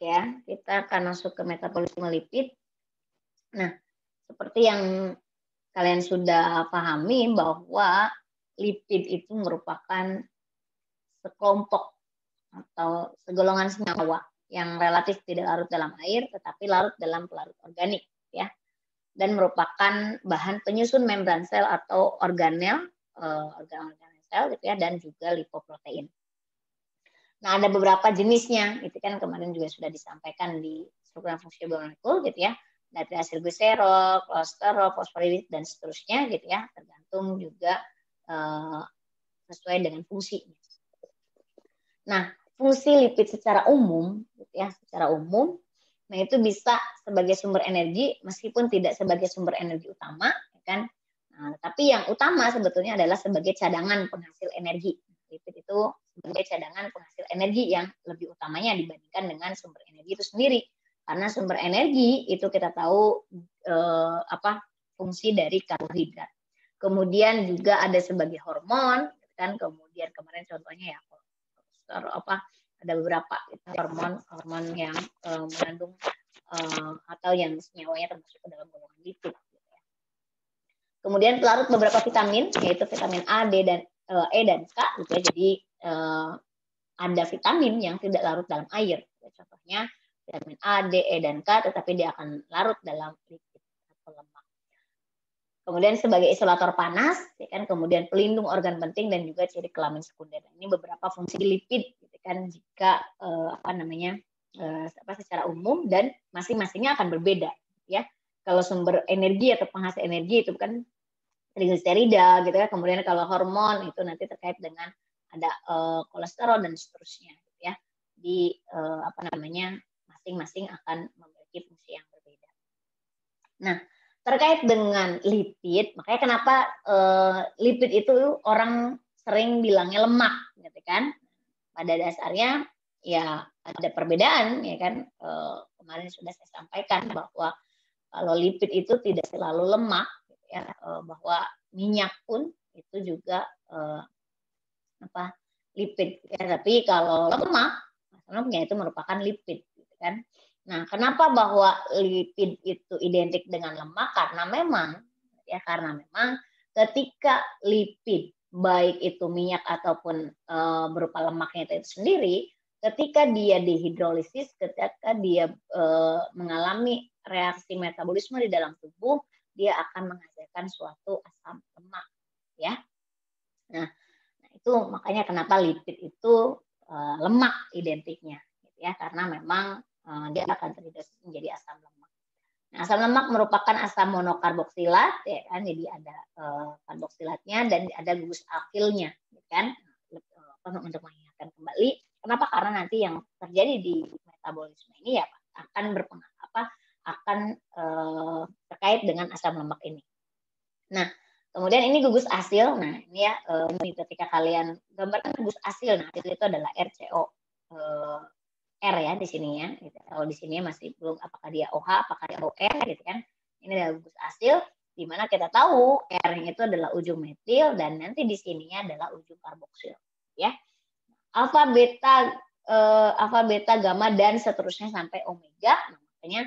ya, kita akan masuk ke metabolisme lipid. Nah, seperti yang kalian sudah pahami bahwa lipid itu merupakan sekelompok atau segolongan senyawa yang relatif tidak larut dalam air tetapi larut dalam pelarut organik ya, dan merupakan bahan penyusun membran sel atau organel organ-organ sel gitu ya, dan juga lipoprotein. Nah, ada beberapa jenisnya, itu kan kemarin juga sudah disampaikan di struktur fungsi biomolekul gitu ya, dari asilgliserol, kolesterol, fosfolipid dan seterusnya gitu ya, tergantung juga sesuai dengan fungsinya. Nah, fungsi lipid secara umum, gitu ya, secara umum, nah itu bisa sebagai sumber energi meskipun tidak sebagai sumber energi utama, ya kan? Nah, tapi yang utama sebetulnya adalah sebagai cadangan penghasil energi. Lipid itu sebagai cadangan penghasil energi yang lebih utamanya dibandingkan dengan sumber energi itu sendiri. Karena sumber energi itu kita tahu fungsi dari karbohidrat. Kemudian juga ada sebagai hormon, kan? Kemudian kemarin contohnya ya ada beberapa hormon yang mengandung atau yang senyawanya termasuk ke dalam golongan lipid. Kemudian pelarut beberapa vitamin, yaitu vitamin A, D, dan E dan K, gitu ya. Jadi ada vitamin yang tidak larut dalam air. Contohnya vitamin A, D, E, dan K, tetapi dia akan larut dalam lipid atau lemak. Kemudian sebagai isolator panas, ya kan, kemudian pelindung organ penting dan juga ciri kelamin sekunder. Ini beberapa fungsi lipid, gitu kan, jika secara umum dan masing-masingnya akan berbeda, ya. Kalau sumber energi atau penghasil energi itu kan trigliserida, gitu ya. Kemudian kalau hormon itu nanti terkait dengan ada kolesterol dan seterusnya, gitu ya. Di masing-masing akan memiliki fungsi yang berbeda. Nah, terkait dengan lipid, makanya kenapa lipid itu orang sering bilangnya lemak, gitu kan? Pada dasarnya ya ada perbedaan, ya kan? Kemarin sudah saya sampaikan bahwa kalau lipid itu tidak selalu lemak, gitu ya, bahwa minyak pun itu juga lipid. Ya, tapi kalau lemak itu merupakan lipid, gitu kan? Nah, kenapa bahwa lipid itu identik dengan lemak? Karena memang ketika lipid baik itu minyak ataupun berupa lemaknya itu sendiri, ketika dia dihidrolisis, ketika dia mengalami reaksi metabolisme di dalam tubuh, dia akan menghasilkan suatu asam lemak, ya. Nah, itu makanya kenapa lipid itu lemak identiknya, gitu ya, karena memang dia akan terhidrolisis menjadi asam lemak. Nah, asam lemak merupakan asam monokarboksilat, ya kan, jadi ada karboksilatnya dan ada gugus alkilnya, ya kan, untuk mengingatkan kembali. Kenapa? Karena nanti yang terjadi di metabolisme ini ya akan terkait dengan asam lemak ini. Nah, kemudian ini gugus asil. Nah, ini ya, ketika kalian gambarkan gugus asil, nah itu adalah RCO R ya di sini ya. Gitu. Kalau di sini masih belum apakah dia OH, apakah dia OR, gitu kan. Ini adalah gugus asil, di mana kita tahu R itu adalah ujung metil dan nanti di sininya adalah ujung karboksil, ya. Alfa, beta, gamma dan seterusnya sampai omega. Nah, makanya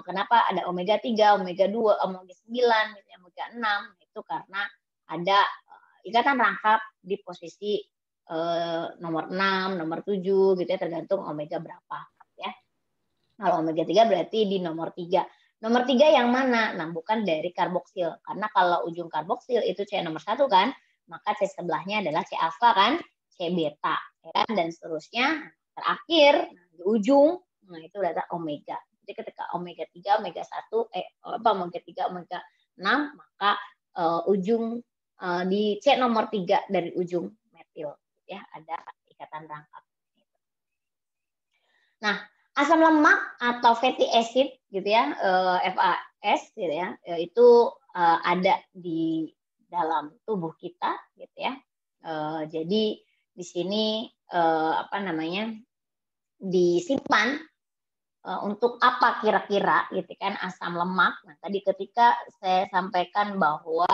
kenapa ada omega 3, omega 2, omega 9, omega 6, itu karena ada ikatan rangkap di posisi nomor 6, nomor 7 gitu ya, tergantung omega berapa ya. Kalau omega 3 berarti di nomor 3. Nomor 3 yang mana? Nah, bukan dari karboksil. Karena kalau ujung karboksil itu C nomor 1 kan, maka C sebelahnya adalah C alfa kan, C beta ya kan, dan seterusnya. Terakhir di ujung, nah itu adalah omega. Jadi ketika omega 3, omega 1, omega 3, omega 6, maka ujung di C nomor 3 dari ujung metil ya, ada ikatan rangkap. Nah, asam lemak atau fatty acid gitu ya, FAS gitu ya, itu ada di dalam tubuh kita gitu ya. Jadi di sini disimpan untuk apa kira-kira gitu kan asam lemak. Nah, tadi ketika saya sampaikan bahwa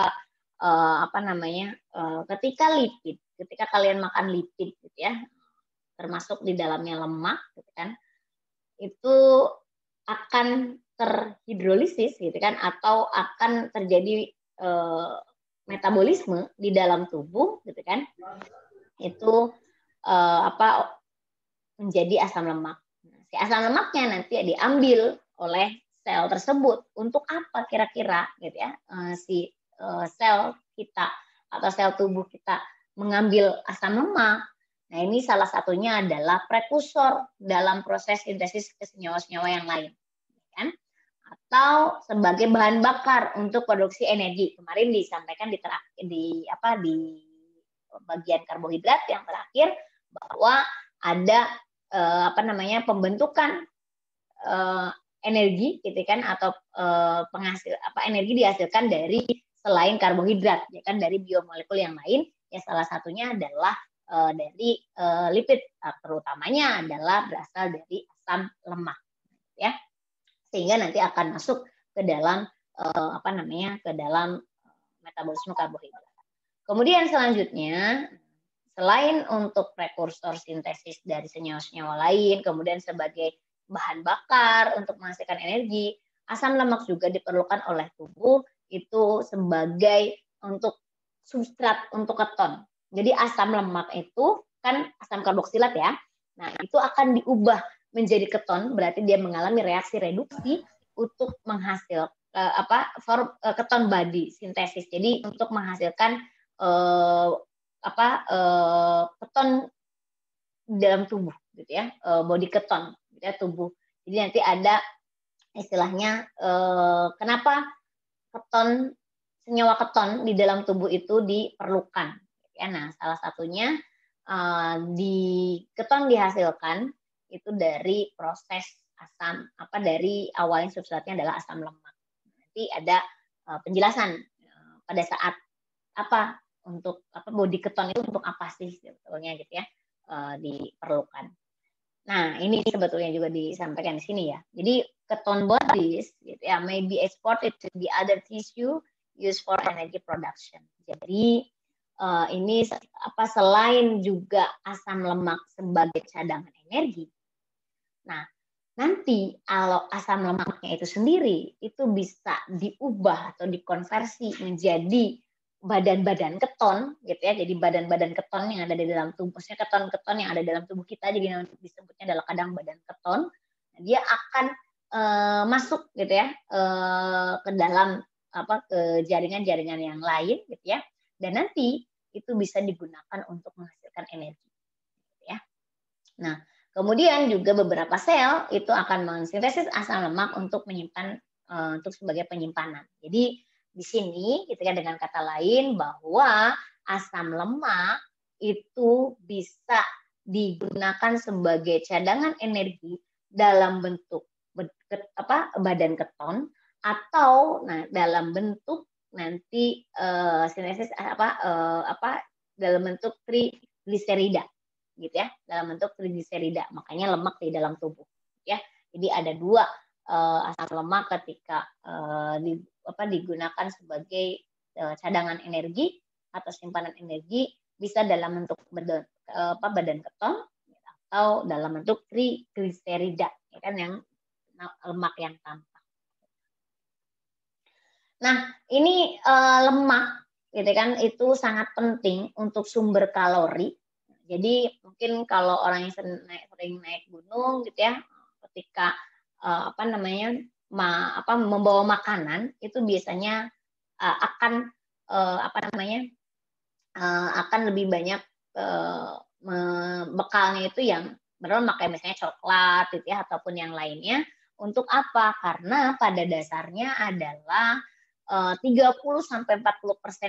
ketika kalian makan lipid gitu ya, termasuk di dalamnya lemak gitu kan, itu akan terhidrolisis gitu kan, atau akan terjadi metabolisme di dalam tubuh gitu kan, itu menjadi asam lemak. Nah, si asam lemaknya nanti diambil oleh sel tersebut untuk apa kira-kira gitu ya, si sel kita atau sel tubuh kita mengambil asam lemak. Nah, ini salah satunya adalah prekursor dalam proses sintesis senyawa-senyawa yang lain, kan? Atau sebagai bahan bakar untuk produksi energi. Kemarin disampaikan di bagian karbohidrat yang terakhir bahwa ada pembentukan energi gitu kan, atau penghasil energi dihasilkan dari selain karbohidrat ya kan, dari biomolekul yang lain ya, salah satunya adalah dari lipid, terutamanya adalah berasal dari asam lemak ya, sehingga nanti akan masuk ke dalam ke dalam metabolisme karbohidrat. Kemudian selanjutnya, selain untuk prekursor sintesis dari senyawa-senyawa lain, kemudian sebagai bahan bakar untuk menghasilkan energi, asam lemak juga diperlukan oleh tubuh itu sebagai untuk substrat untuk keton. Jadi asam lemak itu kan asam karboksilat ya. Nah, itu akan diubah menjadi keton, berarti dia mengalami reaksi reduksi untuk menghasilkan keton body sintesis. Jadi untuk menghasilkan keton dalam tubuh gitu ya, body keton gitu ya, tubuh. Jadi nanti ada istilahnya kenapa keton, senyawa keton di dalam tubuh itu diperlukan ya. Nah, salah satunya di keton dihasilkan itu dari proses asam dari awalnya substratnya adalah asam lemak. Nanti ada penjelasan pada saat untuk body keton itu untuk apa sih sebetulnya gitu ya, diperlukan. Nah, ini sebetulnya juga disampaikan di sini ya. Jadi keton bodies gitu ya may be exported to the other tissue used for energy production. Jadi ini selain juga asam lemak sebagai cadangan energi. Nah, nanti kalau asam lemaknya itu sendiri itu bisa diubah atau dikonversi menjadi badan-badan keton gitu ya. Jadi badan-badan keton yang ada di dalam tubuh, keton-keton yang ada dalam tubuh kita, jadi disebutnya adalah kadang badan keton. Nah, dia akan masuk gitu ya ke dalam ke jaringan-jaringan yang lain gitu ya. Dan nanti itu bisa digunakan untuk menghasilkan energi gitu ya. Nah, kemudian juga beberapa sel itu akan mensintesis asam lemak untuk menyimpan untuk sebagai penyimpanan. Jadi di sini gitu ya, dengan kata lain bahwa asam lemak itu bisa digunakan sebagai cadangan energi dalam bentuk badan keton, atau dalam bentuk nanti sintesis dalam bentuk trigliserida gitu ya, dalam bentuk trigliserida, makanya lemak di dalam tubuh ya. Jadi ada dua asam lemak ketika digunakan sebagai cadangan energi atau simpanan energi, bisa dalam bentuk badan keton atau dalam bentuk trigliserida ya kan, yang lemak yang tampak. Nah, ini lemak gitu kan, itu sangat penting untuk sumber kalori. Jadi mungkin kalau orang yang sering naik gunung gitu ya, ketika membawa makanan itu biasanya akan akan lebih banyak bekalnya itu yang berlemak, kayak misalnya coklat gitu ya, ataupun yang lainnya. Untuk apa? Karena pada dasarnya adalah 30-40%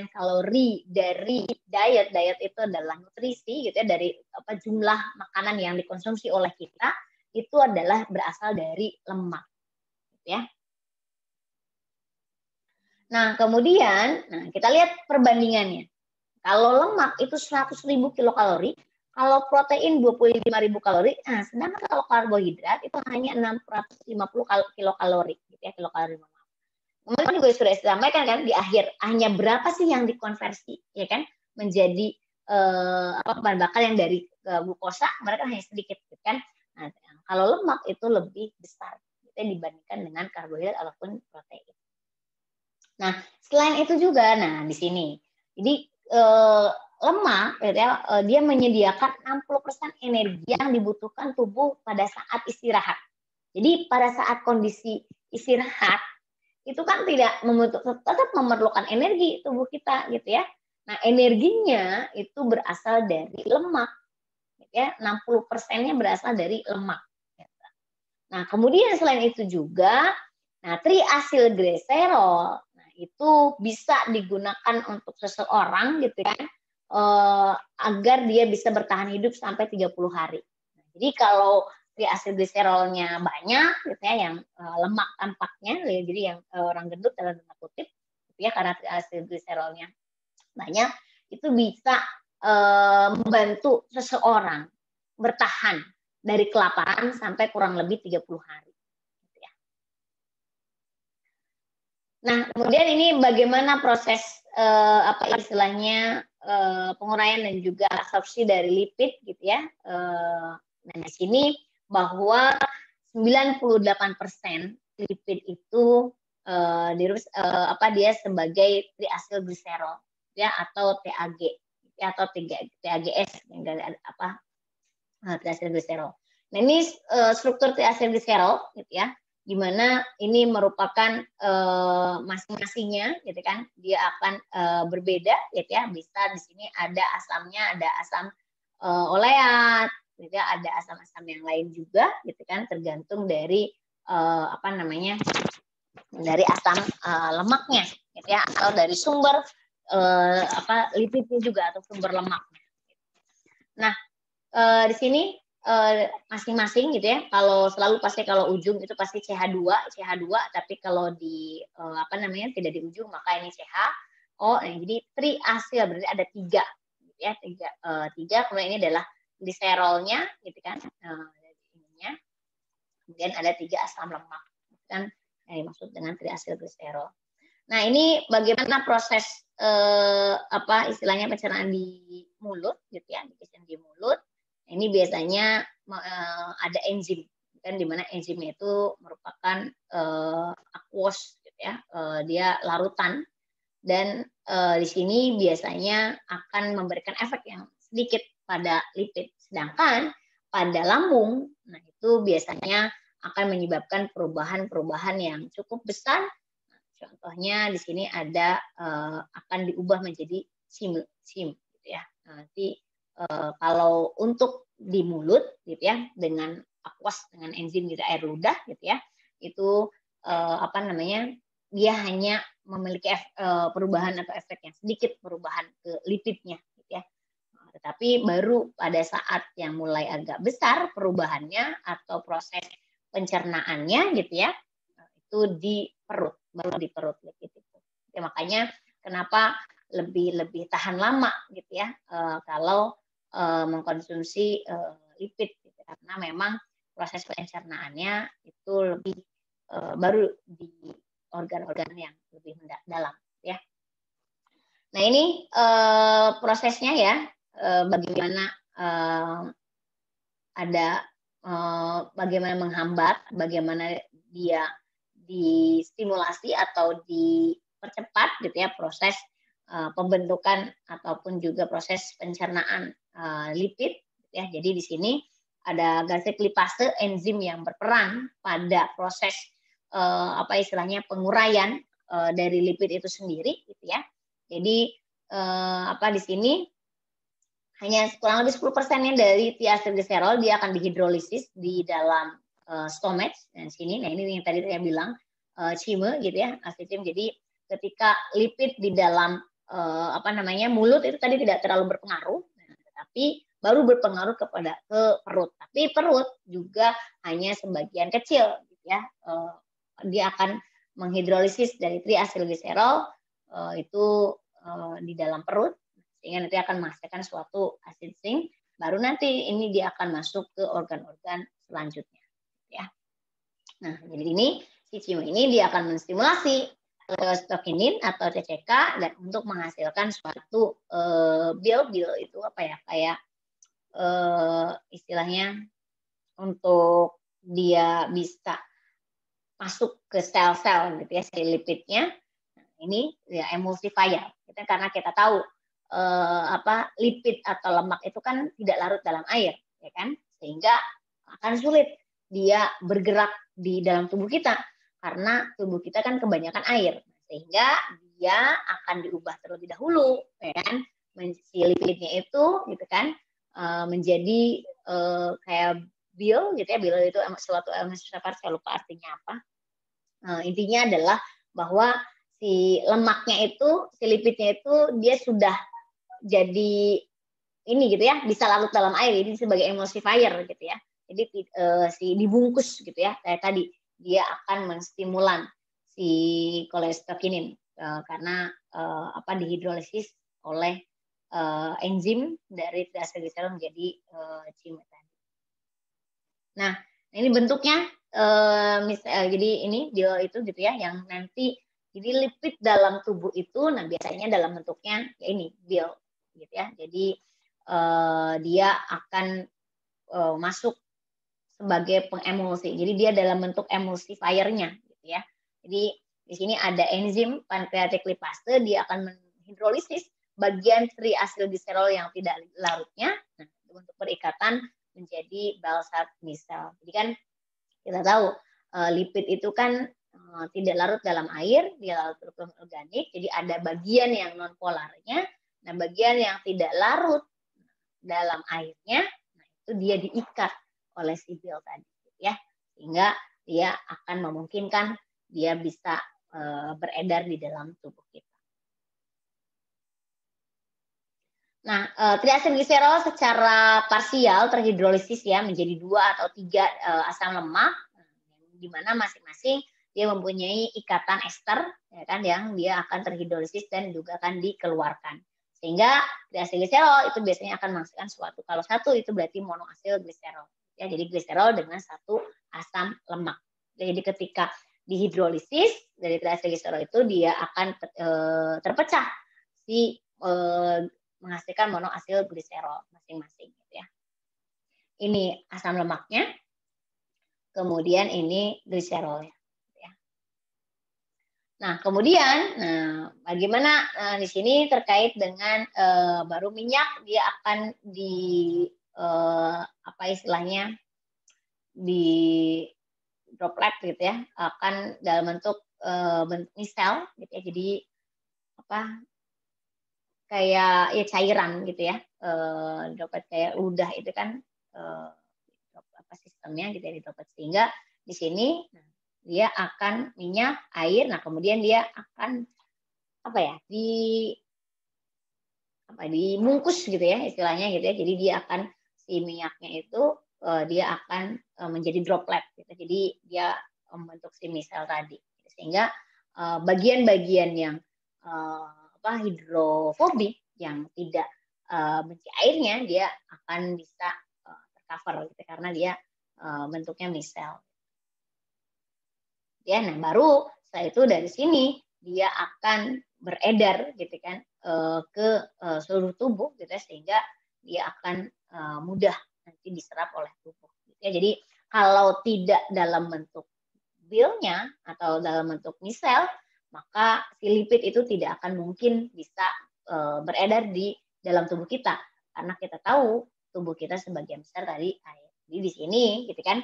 kalori dari diet itu adalah nutrisi gitu ya, dari jumlah makanan yang dikonsumsi oleh kita itu adalah berasal dari lemak gitu ya. Nah, kemudian kita lihat perbandingannya. Kalau lemak itu 100.000 kilokalori, kalau protein 25.000 kalori, sedangkan kalau karbohidrat itu hanya 650 kilokalori gitu ya, kilokalori. Kemudian juga sudah disampaikan kan di akhir, hanya berapa sih yang dikonversi ya kan menjadi bahan bakar yang dari glukosa, mereka hanya sedikit gitu kan. Nah, kalau lemak itu lebih besar gitu ya, dibandingkan dengan karbohidrat ataupun protein. Nah, selain itu juga, nah di sini, jadi lemak, gitu ya, dia menyediakan 60% energi yang dibutuhkan tubuh pada saat istirahat. Jadi pada saat kondisi istirahat itu kan tetap memerlukan energi tubuh kita, gitu ya. Nah, energinya itu berasal dari lemak, gitu ya. 60%-nya berasal dari lemak. Gitu. Nah, kemudian selain itu juga, nah triasilgliserol itu bisa digunakan untuk seseorang gitu kan, agar dia bisa bertahan hidup sampai 30 hari. Nah, jadi kalau triasilgliserolnya banyak gitu ya, yang lemak tampaknya, jadi yang orang gendut dalam tanda kutip, gitu ya, karena triasilgliserolnya banyak, itu bisa membantu seseorang bertahan dari kelaparan sampai kurang lebih 30 hari. Nah, kemudian ini bagaimana proses apa istilahnya penguraian dan juga absorpsi dari lipid gitu ya. Nah, di sini bahwa 98% lipid itu dia sebagai triasilgliserol ya, atau TAG ya, atau TAGS yang dari apa triasilgliserol. Nah, ini struktur triasilgliserol gitu ya, di mana ini merupakan masing-masingnya gitu kan, dia akan berbeda gitu ya. Bisa di sini ada asamnya, ada asam oleat gitu ya, ada asam-asam yang lain juga gitu kan, tergantung dari dari asam lemaknya gitu ya, atau dari sumber lipidnya juga, atau sumber lemaknya. Nah, di sini masing-masing gitu ya. Kalau selalu pasti kalau ujung itu pasti CH2, tapi kalau di tidak di ujung maka ini CH. Jadi triasil berarti ada 3 gitu ya, 3. Kemudian ini adalah gliserolnya gitu kan. Ininya. Kemudian ada 3 asam lemak gitu kan, yang dimaksud dengan triasilgliserol. Nah, ini bagaimana proses istilahnya pencernaan di mulut gitu ya, di mulut. Ini biasanya ada enzim kan, di mana enzimnya itu merupakan aquos gitu ya, dia larutan, dan di sini biasanya akan memberikan efek yang sedikit pada lipid, sedangkan pada lambung nah itu biasanya akan menyebabkan perubahan-perubahan yang cukup besar. Contohnya di sini ada akan diubah menjadi SIM gitu ya. Nanti kalau untuk di mulut gitu ya, dengan aquos, dengan enzim gitu, air ludah gitu ya, itu dia hanya memiliki perubahan atau efek yang sedikit, perubahan ke lipidnya gitu ya. Tetapi baru pada saat yang mulai agak besar perubahannya atau proses pencernaannya gitu ya, itu di perut, baru di perut lipid itu. Ya, makanya kenapa lebih tahan lama gitu ya kalau mengkonsumsi lipid gitu, karena memang proses pencernaannya itu lebih baru di organ-organ yang lebih dalam ya. Nah, ini prosesnya ya, bagaimana bagaimana menghambat, bagaimana dia distimulasi atau dipercepat gitu ya proses pembentukan ataupun juga proses pencernaan lipid gitu ya. Jadi di sini ada gastric lipase, enzim yang berperan pada proses penguraian dari lipid itu sendiri gitu ya. Jadi di sini hanya kurang lebih 10%-nya dari triasilgliserol dia akan dihidrolisis di dalam stomach dan sini. Nah, ini yang tadi saya bilang chyme gitu ya, acidem. Jadi ketika lipid di dalam mulut itu tadi tidak terlalu berpengaruh, tapi baru berpengaruh ke perut. Tapi perut juga hanya sebagian kecil gitu ya. Dia akan menghidrolisis dari triasilgliserol itu di dalam perut, sehingga nanti akan menghasilkan suatu acid sink, baru nanti ini dia akan masuk ke organ-organ selanjutnya ya. Nah, jadi ini si chyme ini dia akan menstimulasi stokinin atau CCK dan untuk menghasilkan suatu bil itu kayak istilahnya untuk dia bisa masuk ke sel-sel gitu ya, si lipidnya. Ini ya emulsifier. Karena kita tahu lipid atau lemak itu kan tidak larut dalam air, ya kan? Sehingga akan sulit dia bergerak di dalam tubuh kita karena tubuh kita kan kebanyakan air, sehingga dia akan diubah terlebih dahulu, ya kan? Si lipidnya itu gitu kan menjadi kayak bil gitu ya. Bil itu suatu emulsifier, saya lupa artinya apa. Intinya adalah bahwa si lemaknya itu, si lipidnya itu dia sudah jadi ini gitu ya, bisa larut dalam air, jadi sebagai emulsifier gitu ya. Jadi si dibungkus gitu ya, kayak tadi dia akan menstimulan si kolestokinin karena dihidrolisis oleh enzim dari triacylglycerol menjadi cimetani. Nah, ini bentuknya jadi ini dia itu gitu ya, yang nanti jadi lipid dalam tubuh itu, nah biasanya dalam bentuknya ya ini bil gitu ya. Jadi dia akan masuk sebagai pengemulsi. Jadi dia dalam bentuk emulsifiernya gitu ya. Jadi di sini ada enzim pankreatik lipase, dia akan menghidrolisis bagian triacylglycerol yang tidak larutnya untuk perikatan menjadi balsat misel. Jadi kan kita tahu lipid itu kan tidak larut dalam air, dia larut dalam organik. Jadi ada bagian yang non polarnya, nah bagian yang tidak larut dalam airnya, nah itu dia diikat oleh si bil tadi, ya, sehingga dia akan memungkinkan dia bisa beredar di dalam tubuh kita. Nah, triacylglycerol secara parsial terhidrolisis ya menjadi 2 atau 3 asam lemak, di mana masing-masing dia mempunyai ikatan ester, ya kan, yang dia akan terhidrolisis dan juga akan dikeluarkan. Sehingga triacylglycerol itu biasanya akan menghasilkan suatu, kalau satu itu berarti monoasil gliserol. Ya, jadi gliserol dengan satu asam lemak. Jadi ketika dihidrolisis dari triacylglycerol itu dia akan terpecah si menghasilkan monoasil gliserol masing-masing gitu ya. Ini asam lemaknya, kemudian ini gliserolnya. Ya. Nah, kemudian bagaimana di sini terkait dengan baru minyak, dia akan di istilahnya di droplet gitu ya, akan dalam bentuk misel gitu ya. Jadi kayak ya cairan gitu ya, droplet kayak ludah itu kan sistemnya gitu ya, di droplet. Sehingga di sini dia akan minyak, air, nah kemudian dia akan dibungkus gitu ya istilahnya gitu ya. Jadi dia akan si minyaknya itu dia akan menjadi droplet gitu. Jadi dia membentuk si misel tadi. Sehingga bagian-bagian yang hidrofobik yang tidak benci airnya, dia akan bisa tercover gitu karena dia bentuknya misel. Ya, nah baru setelah itu dari sini dia akan beredar gitu kan ke seluruh tubuh gitu ya, sehingga dia akan mudah nanti diserap oleh tubuh. Gitu ya. Jadi kalau tidak dalam bentuk bilnya atau dalam bentuk misel, maka si lipid itu tidak akan mungkin bisa beredar di dalam tubuh kita, karena kita tahu tubuh kita sebagian besar dari air. Jadi di sini gitu kan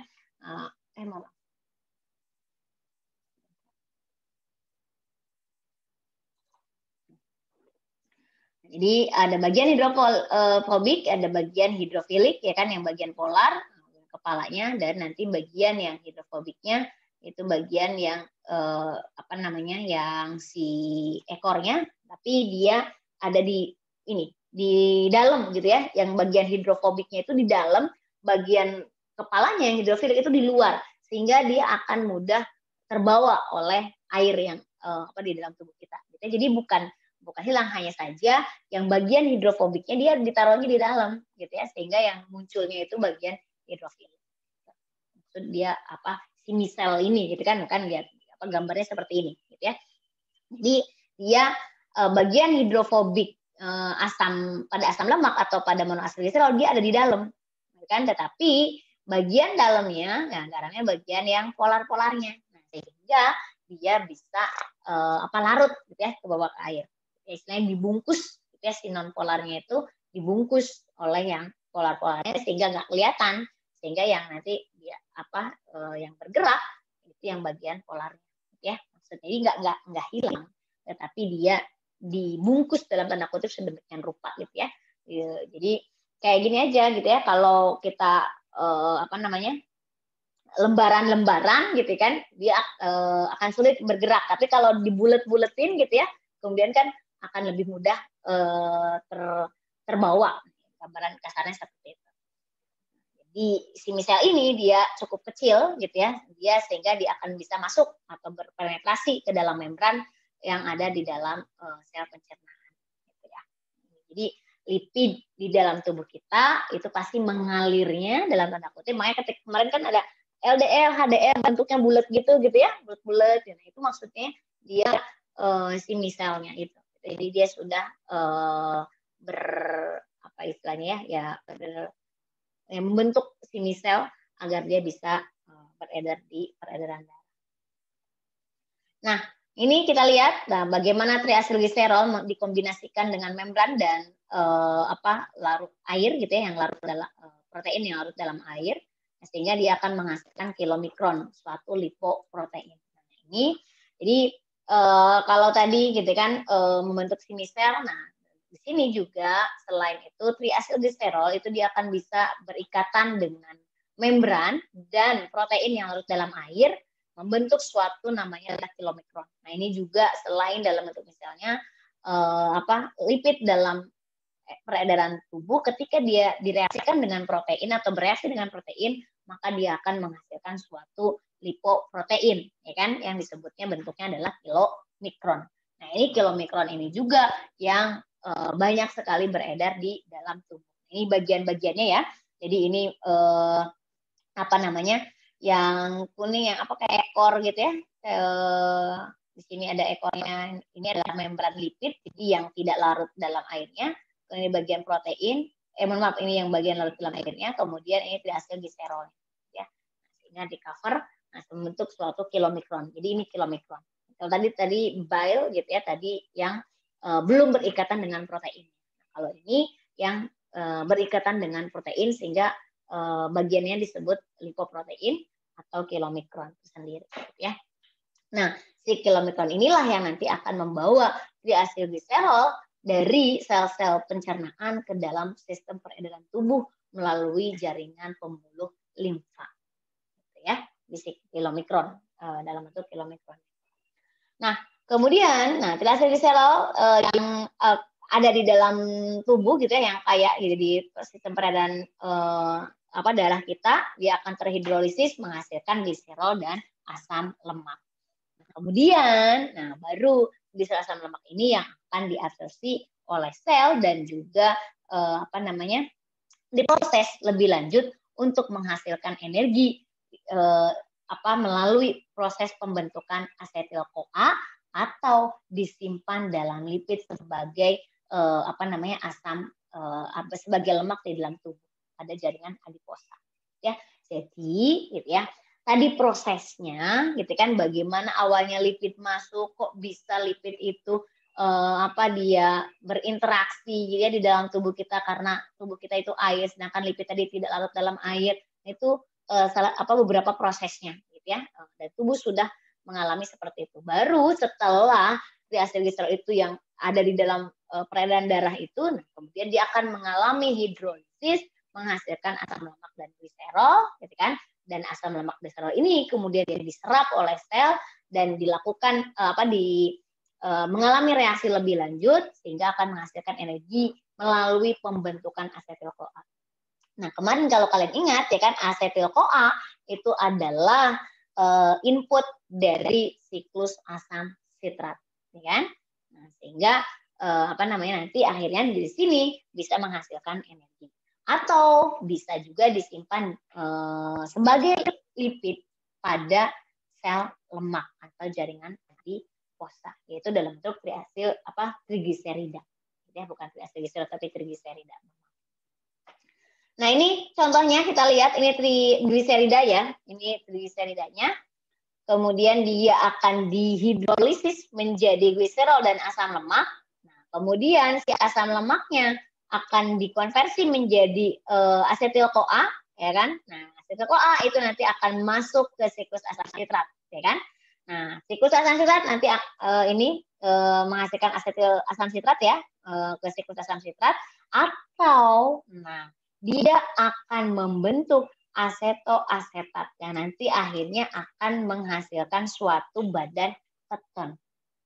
jadi ada bagian hidrofobik, ada bagian hidrofilik ya kan, yang bagian polar kepalanya, dan nanti bagian yang hidrofobiknya itu bagian yang yang si ekornya, tapi dia ada di dalam gitu ya, yang bagian hidrofobiknya itu di dalam, bagian kepalanya yang hidrofilik itu di luar, sehingga dia akan mudah terbawa oleh air yang di dalam tubuh kita. Jadi bukan hilang, hanya saja yang bagian hidrofobiknya dia ditaruhnya di dalam gitu ya, sehingga yang munculnya itu bagian hidrofilik. Maksud dia si misel ini gitu kan lihat gambarnya seperti ini gitu ya. Jadi dia bagian hidrofobik pada asam lemak atau pada monoasil gliserol dia ada di dalam kan, tetapi bagian dalamnya, nah garamnya bagian yang polar-polarnya. Nah, sehingga dia bisa larut gitu ya ke bawah air. Istilahnya dibungkus gitu ya, si non polarnya itu dibungkus oleh yang polar-polarnya sehingga nggak kelihatan, sehingga yang nanti dia yang bergerak itu yang bagian polarnya gitu ya. Maksudnya jadi nggak hilang, tetapi dia dibungkus dalam tanda kutip sedemikian rupa gitu ya. Jadi kayak gini aja gitu ya, kalau kita lembaran-lembaran gitu kan, dia akan sulit bergerak. Tapi kalau dibulet-buletin gitu ya, kemudian kan akan lebih mudah terbawa. Gambaran kasarnya seperti itu. Jadi si misel ini dia cukup kecil gitu ya, dia sehingga dia akan bisa masuk atau berpenetrasi ke dalam membran yang ada di dalam sel pencernaan. Gitu ya. Jadi lipid di dalam tubuh kita itu pasti mengalirnya dalam tanda kutip. Makanya ketika kemarin kan ada LDL, HDL bentuknya bulat gitu ya, bulat-bulat. Nah, itu maksudnya dia si miselnya itu. Jadi dia sudah membentuk si misel agar dia bisa beredar di peredaran darah. Nah, ini kita lihat bagaimana triasilgliserol dikombinasikan dengan membran dan larut air gitu ya, yang larut dalam protein yang larut dalam air, sehingga dia akan menghasilkan kilomikron, suatu lipoprotein. Nah, ini jadi kalau tadi gitu kan membentuk si misel, nah di sini juga selain itu triasilgliserol itu dia akan bisa berikatan dengan membran dan protein yang larut dalam air membentuk suatu namanya adalah kilomikron. Nah, ini juga selain dalam bentuk misalnya lipid dalam peredaran tubuh, ketika dia direaksikan dengan protein atau bereaksi dengan protein, maka dia akan menghasilkan suatu lipoprotein, ya kan? Yang disebutnya bentuknya adalah kilomikron. Nah, ini kilomikron ini juga yang banyak sekali beredar di dalam tubuh. Ini bagian-bagiannya ya. Jadi ini yang kuning yang kayak ekor gitu ya. Di sini ada ekornya, ini adalah membran lipid, jadi yang tidak larut dalam airnya. Ini bagian protein, ini yang bagian larut dalam airnya, kemudian ini triasilgliserol ya. Sehingga di cover membentuk suatu kilomikron. Jadi ini kilomikron. Kalau tadi bile gitu ya, tadi yang belum berikatan dengan protein. Kalau ini yang berikatan dengan protein sehingga bagiannya disebut lipoprotein atau kilomikron itu sendiri ya. Nah, si kilomikron inilah yang nanti akan membawa triasilgliserol dari sel-sel pencernaan ke dalam sistem peredaran tubuh melalui jaringan pembuluh limfa. Gitu ya, di kilomikron dalam bentuk kilomikron. Nah, kemudian triasilgliserol yang ada di dalam tubuh gitu ya, yang kayak gitu di sistem peredaran darah kita, dia akan terhidrolisis menghasilkan gliserol dan asam lemak. Nah, kemudian baru gliserol asam lemak ini yang akan diabsorpsi oleh sel dan juga diproses lebih lanjut untuk menghasilkan energi melalui proses pembentukan asetil-CoA atau disimpan dalam lipid sebagai asam sebagai lemak di dalam tubuh pada jaringan adiposa ya. Jadi gitu ya, tadi prosesnya gitu kan, bagaimana awalnya lipid masuk, kok bisa lipid itu dia berinteraksi ya di dalam tubuh kita karena tubuh kita itu air, sedangkan lipid tadi tidak larut dalam air. Itu beberapa prosesnya gitu ya. Dan tubuh sudah mengalami seperti itu. Baru setelah triasilgliserol itu yang ada di dalam peredaran darah itu, kemudian dia akan mengalami hidrolisis menghasilkan asam lemak dan gliserol, gitu kan? Dan asam lemak gliserol ini kemudian diserap oleh sel dan dilakukan mengalami reaksi lebih lanjut sehingga akan menghasilkan energi melalui pembentukan asetil-CoA. Nah, kemarin kalau kalian ingat ya kan, asetil-CoA itu adalah input dari siklus asam sitrat, ya kan? Nah, sehingga nanti akhirnya di sini bisa menghasilkan energi. Atau bisa juga disimpan sebagai lipid pada sel lemak atau jaringan adiposa, yaitu dalam bentuk trigliserida. Ya, bukan triasilgliserol tapi trigliserida. Nah, ini contohnya kita lihat, ini trigliserida ya. Ini trigliseridanya. Kemudian dia akan dihidrolisis menjadi gliserol dan asam lemak. Nah, kemudian si asam lemaknya akan dikonversi menjadi asetil-CoA, ya kan? Nah, asetil-CoA itu nanti akan masuk ke siklus asam sitrat, ya kan? Nah, siklus asam sitrat nanti ini menghasilkan asetil asam sitrat ya, ke siklus asam sitrat, atau nah dia akan membentuk asetoasetat yang nanti akhirnya akan menghasilkan suatu badan keton.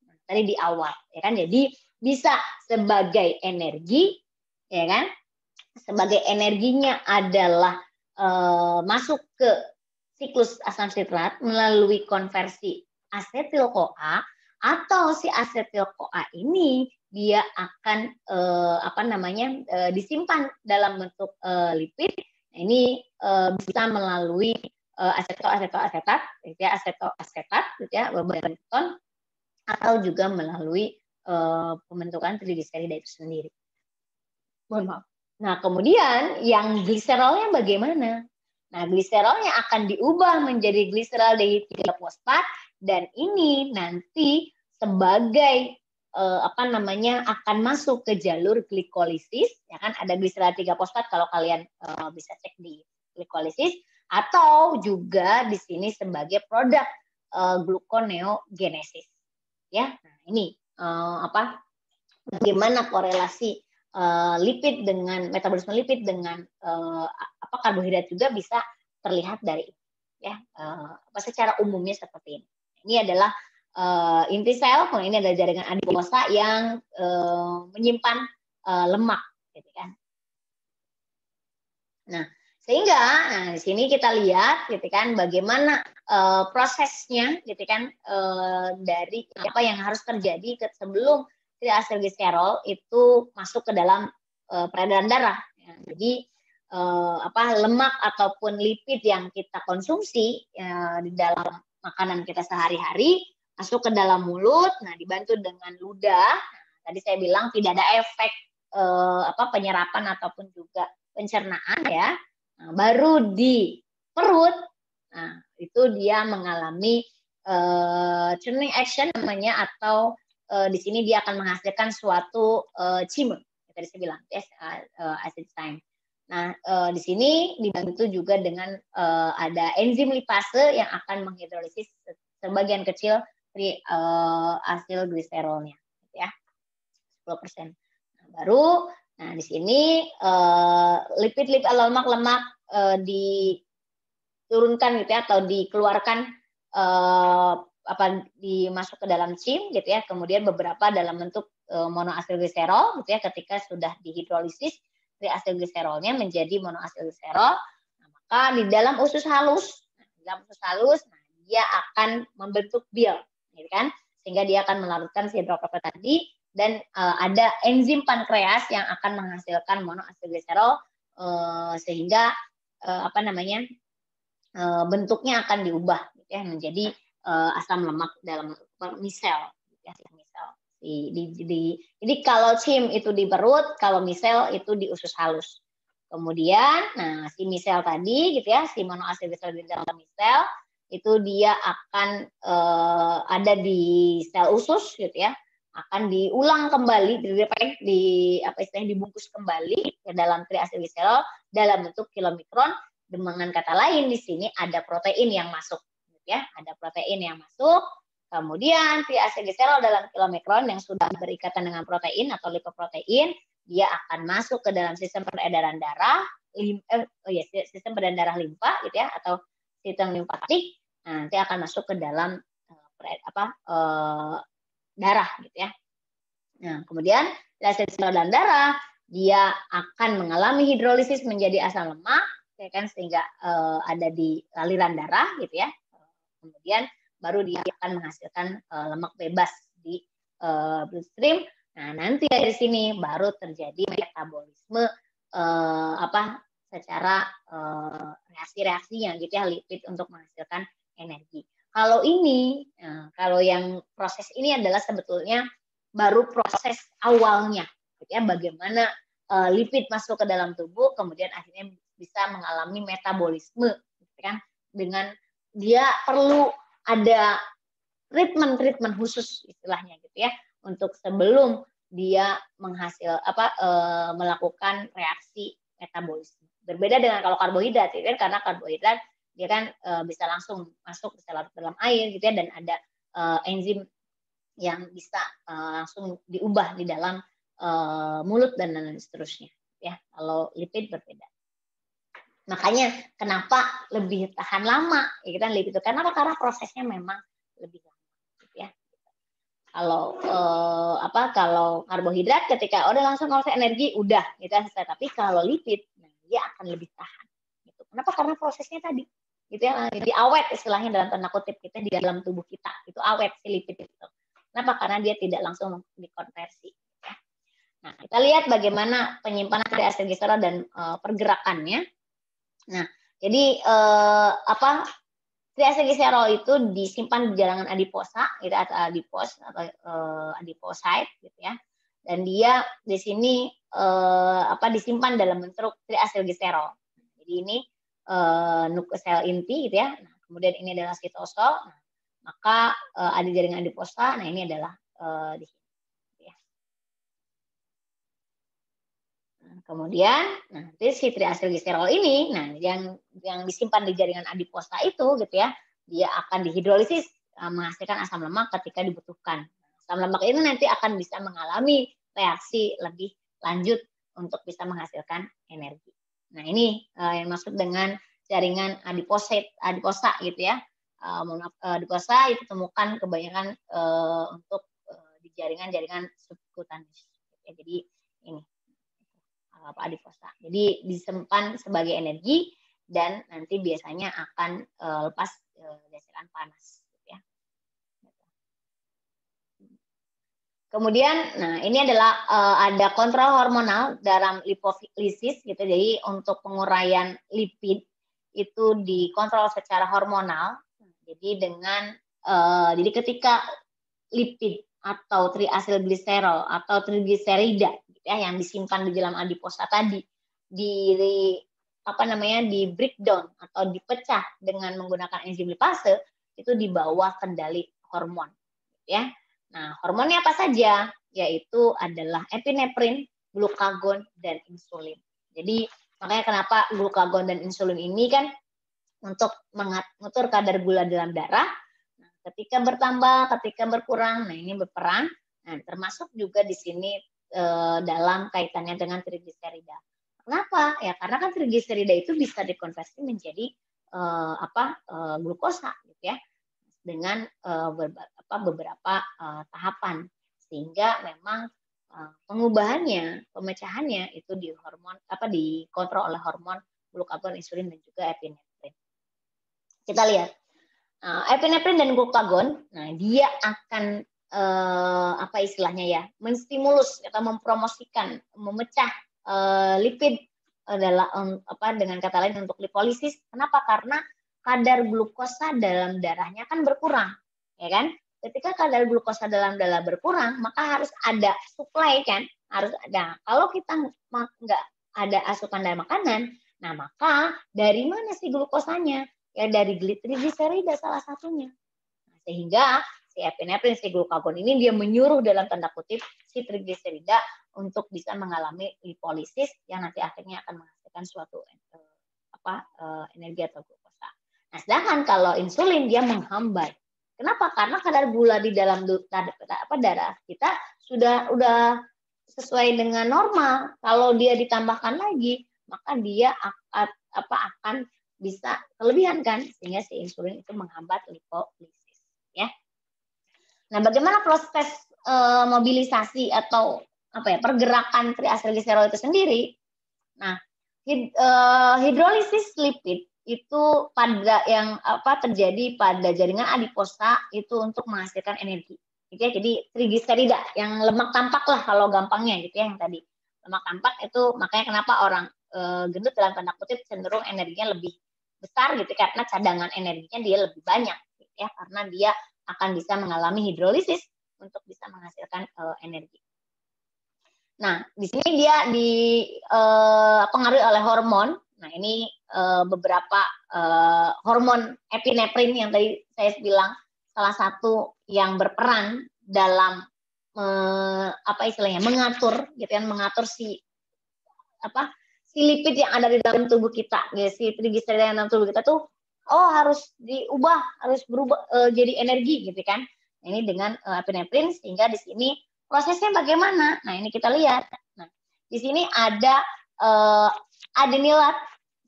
Nah, tadi di awal, ya kan? Jadi bisa sebagai energi, ya kan? Sebagai energinya adalah masuk ke siklus asam sitrat melalui konversi asetil-CoA, atau si asetil-CoA ini dia akan disimpan dalam bentuk lipid. Nah, ini bisa melalui asetoasetat, ya, asetoasetat, ya, badan keton, atau juga melalui pembentukan trigliserida itu sendiri. Mohon maaf. Nah, kemudian yang gliserolnya bagaimana? Nah, gliserolnya akan diubah menjadi gliseraldehyde 3 fosfat, dan ini nanti sebagai akan masuk ke jalur glikolisis, ya kan? Ada gliseraldehyde 3 fosfat kalau kalian bisa cek di glikolisis, atau juga di sini sebagai produk gluconeogenesis, ya. Nah, ini bagaimana korelasi lipid dengan metabolisme lipid dengan karbohidrat juga bisa terlihat dari ya secara umumnya seperti ini. Ini adalah inti sel, kalau ini adalah jaringan adiposa yang menyimpan lemak, gitu kan. Nah, sehingga di sini kita lihat, gitu kan, bagaimana prosesnya, gitu kan, dari apa yang harus terjadi sebelum triacylglycerol itu masuk ke dalam peredaran darah. Ya, jadi lemak ataupun lipid yang kita konsumsi di dalam makanan kita sehari-hari masuk ke dalam mulut. Nah, dibantu dengan ludah. Nah, tadi saya bilang tidak ada efek penyerapan ataupun juga pencernaan ya. Nah, baru di perut, nah itu dia mengalami churning action namanya, atau di sini dia akan menghasilkan suatu chyme. Tadi saya bilang acid sign. Nah, di sini dibantu juga dengan ada enzim lipase yang akan menghidrolisis sebagian kecil dari asilgliserolnya, ya, 10%. Nah, baru, nah di sini lipid lemak diturunkan gitu ya, atau dikeluarkan dimasuk ke dalam CHIM gitu ya, kemudian beberapa dalam bentuk monoasilgliserol gitu ya, ketika sudah dihidrolisis triacylglycerolnya menjadi monoasilgliserol. Nah, maka di dalam usus halus, nah, dia akan membentuk bile, gitu kan, sehingga dia akan melarutkan si hidrokarbon tadi, dan ada enzim pankreas yang akan menghasilkan monoasilgliserol sehingga bentuknya akan diubah gitu ya, menjadi asam lemak dalam misel, gitu ya, misel. Jadi kalau CHIM itu di perut, kalau misel itu di usus halus. Kemudian, nah si misel tadi gitu ya, si monoasilgliserol di dalam misel itu dia akan ada di sel usus gitu ya, akan diulang kembali, dibungkus kembali ke dalam triacylglycerol dalam bentuk kilomikron. Dengan kata lain di sini ada protein yang masuk, gitu ya, ada protein yang masuk. Kemudian triacylglycerol dalam kilomikron yang sudah berikatan dengan protein atau lipoprotein, dia akan masuk ke dalam sistem peredaran darah, sistem peredaran darah limfa gitu ya, atau sistem limfatik. Nah, nanti akan masuk ke dalam darah gitu ya. Nah, kemudian triacylglycerol dalam darah dia akan mengalami hidrolisis menjadi asam lemak, ya kan, sehingga ada di aliran darah gitu ya. Kemudian baru dia akan menghasilkan lemak bebas di bloodstream. Nah, nanti dari sini baru terjadi metabolisme secara reaksi-reaksinya gitu ya, lipid untuk menghasilkan energi. Kalau ini, kalau yang proses ini adalah sebetulnya baru proses awalnya, gitu ya, bagaimana lipid masuk ke dalam tubuh, kemudian akhirnya bisa mengalami metabolisme, gitu kan? Dengan dia perlu ada treatment khusus istilahnya gitu ya, untuk sebelum dia melakukan reaksi metabolisme. Berbeda dengan kalau karbohidrat, ya kan, karena karbohidrat dia kan bisa langsung masuk bisa larut dalam air gitu ya, dan ada enzim yang bisa langsung diubah di dalam mulut dan lain seterusnya ya. Kalau lipid berbeda. Makanya kenapa lebih tahan lama ya kan lipid itu, karena prosesnya memang lebih lama gitu ya. Kalau karbohidrat ketika udah langsung kalau energi udah gitu kan selesai, tapi kalau lipid nah, dia akan lebih tahan gitu. Kenapa? Karena prosesnya tadi gitu ya, jadi awet istilahnya dalam tanda kutip kita di dalam tubuh kita itu awet si lipid itu. Kenapa? Karena dia tidak langsung dikonversi ya. Nah, kita lihat bagaimana penyimpanan triacylglycerol dan pergerakannya. Nah, jadi triacylglycerol itu disimpan di jaringan adiposa, gitu, atau adipos atau adipocyte, gitu ya. Dan dia di sini disimpan dalam bentuk triacylglycerol. Jadi ini nukleo inti, gitu ya. Nah, kemudian ini adalah sitosol. Nah, maka ada jaringan adiposa. Nah, ini adalah di sini. Ya. Nah, kemudian nanti si triacylglycerol ini, nah yang disimpan di jaringan adiposa itu, gitu ya, dia akan dihidrolisis menghasilkan asam lemak ketika dibutuhkan. Asam lemak ini nanti akan bisa mengalami reaksi lebih lanjut untuk bisa menghasilkan energi. Nah, ini yang maksud dengan jaringan adiposa gitu ya. Adiposa itu temukan kebanyakan untuk di jaringan subkutaneus. Ya, jadi ini adiposa. Jadi disimpan sebagai energi dan nanti biasanya akan lepas geseran panas. Ya. Kemudian, nah ini adalah ada kontrol hormonal dalam lipofilisis gitu. Jadi untuk penguraian lipid itu dikontrol secara hormonal. Jadi jadi ketika lipid atau triacylglycerol atau trigliserida gitu ya, yang disimpan di dalam adiposa tadi di breakdown atau dipecah dengan menggunakan enzim lipase itu di bawah kendali hormon ya. Nah, hormonnya apa saja? Yaitu adalah epinefrin, glukagon, dan insulin. Jadi, makanya kenapa glukagon dan insulin ini kan untuk mengatur kadar gula dalam darah. Nah, ketika bertambah, ketika berkurang, nah ini berperan. Nah, termasuk juga di sini dalam kaitannya dengan trigliserida. Kenapa? Ya, karena kan trigliserida itu bisa dikonversi menjadi glukosa gitu ya. Dengan beberapa tahapan, sehingga memang pengubahannya, pemecahannya itu dikontrol oleh hormon glukagon, insulin, dan juga epinefrin. Kita lihat epinefrin dan glukagon, nah dia akan menstimulus atau mempromosikan, memecah lipid dengan kata lain untuk lipolisis. Kenapa? Karena kadar glukosa dalam darahnya kan berkurang, ya kan? Ketika kadar glukosa dalam darah berkurang, maka harus ada supply kan, harus ada. Kalau kita nggak ada asupan dari makanan, nah maka dari mana sih glukosanya? Ya dari trigliserida salah satunya. Nah, sehingga si epinefrin, si glukagon ini dia menyuruh dalam tanda kutip si trigliserida untuk bisa mengalami lipolisis yang nanti akhirnya akan menghasilkan suatu energi atau glukosa. Nah, sedangkan kalau insulin dia menghambat. Kenapa? Karena kadar gula di dalam darah kita sudah sesuai dengan normal. Kalau dia ditambahkan lagi, maka dia akan bisa kelebihan kan, sehingga si insulin itu menghambat lipolisis. Ya. Nah, bagaimana proses mobilisasi atau pergerakan triacylglycerol itu sendiri? Nah, hidrolisis lipid itu terjadi pada jaringan adiposa itu untuk menghasilkan energi. Gitu ya. Jadi trigliserida yang lemak tampak lah kalau gampangnya gitu ya, yang tadi lemak tampak itu makanya kenapa orang gendut dalam tanda kutip cenderung energinya lebih besar gitu karena cadangan energinya dia lebih banyak gitu ya, karena dia akan bisa mengalami hidrolisis untuk bisa menghasilkan energi. Nah, di sini dia dipengaruhi oleh hormon Nah, ini beberapa hormon epinefrin yang tadi saya bilang salah satu yang berperan dalam apa istilahnya mengatur gitu kan, mengatur si lipid yang ada di dalam tubuh kita, ya, si trigliserida yang dalam tubuh kita tuh harus diubah, harus berubah jadi energi gitu kan. Nah, ini dengan epinefrin, sehingga di sini prosesnya bagaimana? Nah, ini kita lihat. Nah, di sini ada adenilat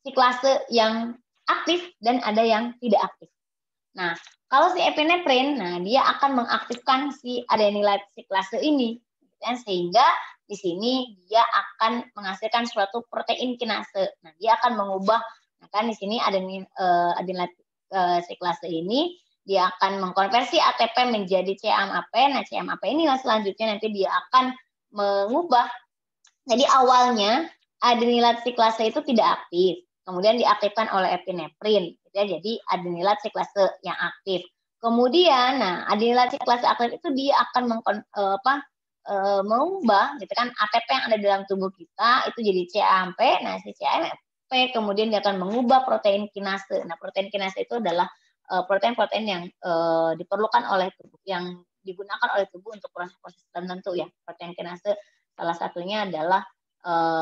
siklase yang aktif dan ada yang tidak aktif. Nah, kalau si epinefrin, nah dia akan mengaktifkan si adenilat siklase ini, dan sehingga di sini dia akan menghasilkan suatu protein kinase. Nah, dia akan mengubah, nah kan di sini adenilat siklase ini dia akan mengkonversi ATP menjadi CMAP. Nah, CMAP ini selanjutnya nanti dia akan mengubah. Jadi awalnya adenilat siklase itu tidak aktif, kemudian diaktifkan oleh epinefrin. Ya, jadi adenilat siklase yang aktif. Kemudian, nah adenilat siklase aktif itu dia akan mengubah, gitu kan, ATP yang ada di dalam tubuh kita itu jadi CAMP. Nah, si CAMP kemudian dia akan mengubah protein kinase. Nah, protein kinase itu adalah protein-protein yang diperlukan oleh tubuh, yang digunakan oleh tubuh untuk proses-proses tertentu ya. Protein kinase salah satunya adalah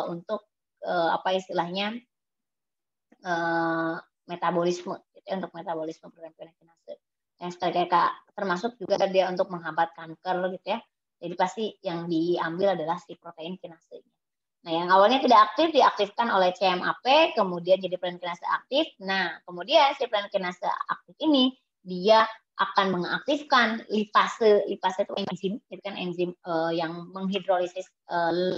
untuk apa istilahnya metabolisme, gitu ya, untuk metabolisme protein kinase. Yang termasuk juga dia untuk menghambat kanker gitu ya. Jadi pasti yang diambil adalah si protein kinase. Nah, yang awalnya tidak aktif diaktifkan oleh CMAP, kemudian jadi protein kinase aktif. Nah, kemudian si protein kinase aktif ini dia akan mengaktifkan lipase. Lipase itu enzim, itu kan enzim yang menghidrolisis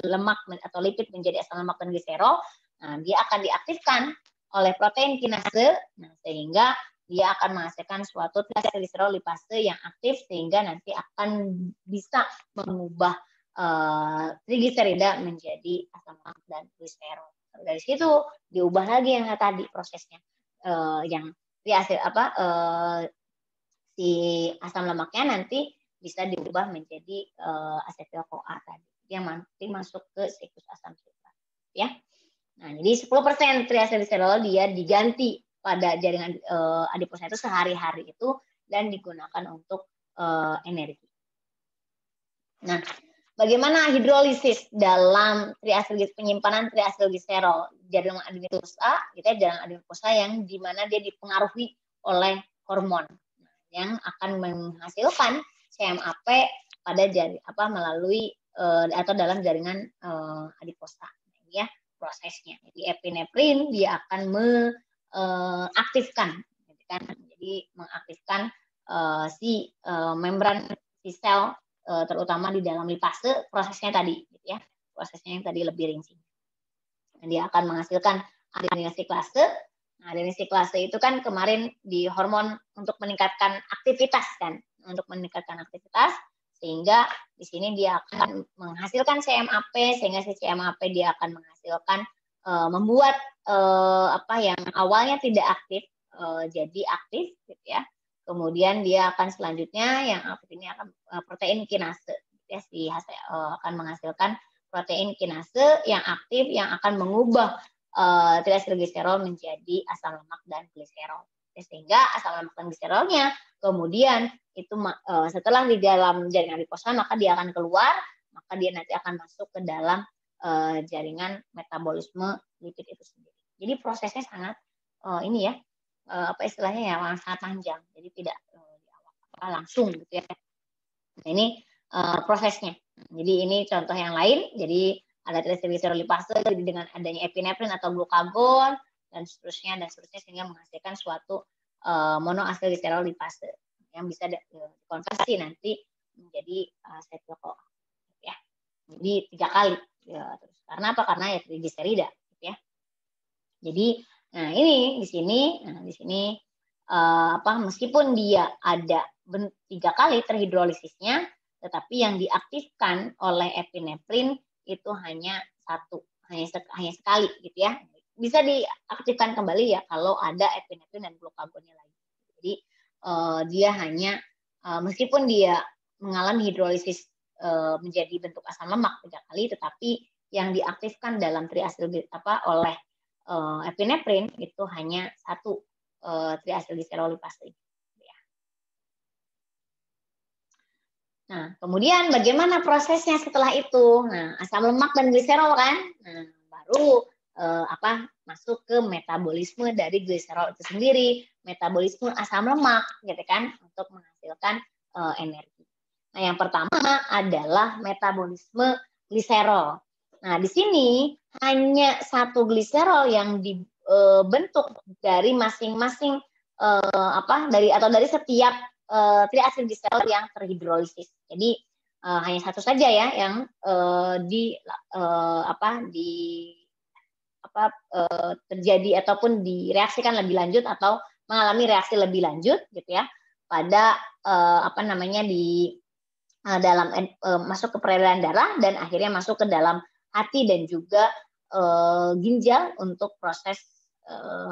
lemak atau lipid menjadi asam lemak dan gliserol. Nah, dia akan diaktifkan oleh protein kinase, nah, sehingga dia akan menghasilkan suatu trigliserol lipase yang aktif, sehingga nanti akan bisa mengubah trigliserida menjadi asam lemak dan gliserol. Dari situ diubah lagi yang tadi prosesnya, yang si asam lemaknya nanti bisa diubah menjadi asetil-CoA tadi, yang nanti masuk ke siklus asam sulfat, ya. Nah, jadi 10% triacylglycerol dia diganti pada jaringan adiposa itu sehari-hari itu dan digunakan untuk energi. Nah, bagaimana hidrolisis dalam penyimpanan triacylglycerol jaringan adiposa, gitu ya, jaringan adiposa yang dimana dia dipengaruhi oleh hormon yang akan menghasilkan CMAP pada melalui atau dalam jaringan adiposa, ya prosesnya. Jadi epinefrin dia akan mengaktifkan, gitu kan? Jadi mengaktifkan si membran si sel, terutama di dalam lipase, prosesnya tadi, gitu ya, prosesnya yang tadi lebih rinci. Dan dia akan menghasilkan adenylat siklase. Nah, adenylat siklase itu kan kemarin di hormon untuk meningkatkan aktivitas kan, untuk meningkatkan aktivitas, sehingga di sini dia akan menghasilkan CMAP, sehingga si CMAP dia akan menghasilkan membuat yang awalnya tidak aktif jadi aktif, gitu ya. Kemudian dia akan selanjutnya yang aktif ini akan protein kinase, gitu ya, akan menghasilkan protein kinase yang aktif yang akan mengubah triacylglycerol menjadi asam lemak dan gliserol. Sehingga asam lemak dan gliserolnya kemudian itu setelah di dalam jaringan adiposa, maka dia akan keluar, maka dia nanti akan masuk ke dalam jaringan metabolisme lipid itu sendiri. Jadi prosesnya sangat ini ya, apa istilahnya ya, sangat panjang. Jadi tidak langsung gitu ya. Nah, ini prosesnya. Jadi ini contoh yang lain. Jadi ada triacylglycerol lipase dengan adanya epinefrin atau glukagon dan seterusnya sehingga menghasilkan suatu monoacylglycerol lipase yang bisa dikonversi nanti menjadi asetil-CoA, ya. Jadi 3 kali. Ya, terus karena apa? Karena ya trigliserida, gitu ya. Jadi, nah ini di sini meskipun dia ada 3 kali terhidrolisisnya, tetapi yang diaktifkan oleh epinefrin itu hanya sekali, gitu ya. Bisa diaktifkan kembali ya kalau ada epinefrin dan glukagonnya lagi. Jadi dia hanya meskipun dia mengalami hidrolisis menjadi bentuk asam lemak 3 kali, tetapi yang diaktifkan dalam oleh epinefrin itu hanya satu triacylglycerol-lipase. Nah, kemudian bagaimana prosesnya setelah itu? Nah, asam lemak dan gliserol kan, nah, baru masuk ke metabolisme dari gliserol itu sendiri, metabolisme asam lemak, gitu kan, untuk menghasilkan energi. Nah, yang pertama adalah metabolisme gliserol. Nah, di sini hanya satu gliserol yang dibentuk dari masing-masing dari setiap triacylglycerol yang terhidrolisis. Jadi hanya satu saja ya yang terjadi ataupun direaksikan lebih lanjut atau mengalami reaksi lebih lanjut gitu ya pada masuk ke peredaran darah dan akhirnya masuk ke dalam hati dan juga ginjal untuk proses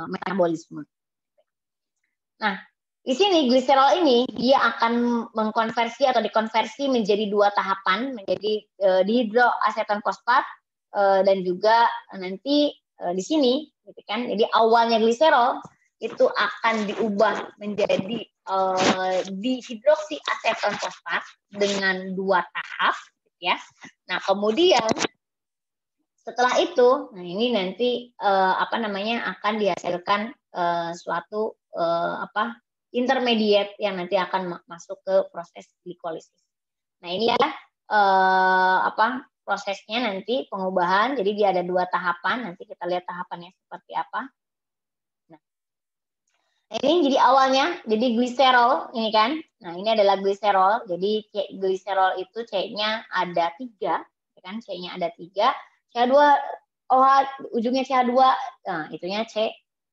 metabolisme. Nah, di sini gliserol ini dia akan mengkonversi atau dikonversi menjadi dua tahapan, menjadi dihidroaseton fosfat dan juga nanti di sini, gitu kan? Jadi awalnya gliserol itu akan diubah menjadi dihidroksiaseton fosfat dengan dua tahap, gitu ya. Nah kemudian setelah itu, nah ini nanti akan dihasilkan suatu intermediate yang nanti akan masuk ke proses glikolisis. Nah ini ya prosesnya nanti pengubahan. Jadi dia ada dua tahapan. Nanti kita lihat tahapannya seperti apa. Nah ini jadi awalnya, jadi gliserol ini kan. Nah ini adalah gliserol. Jadi gliserol itu C-nya ada 3, kan? C-nya ada 3. CH2 OH ujungnya CH2. Nah itunya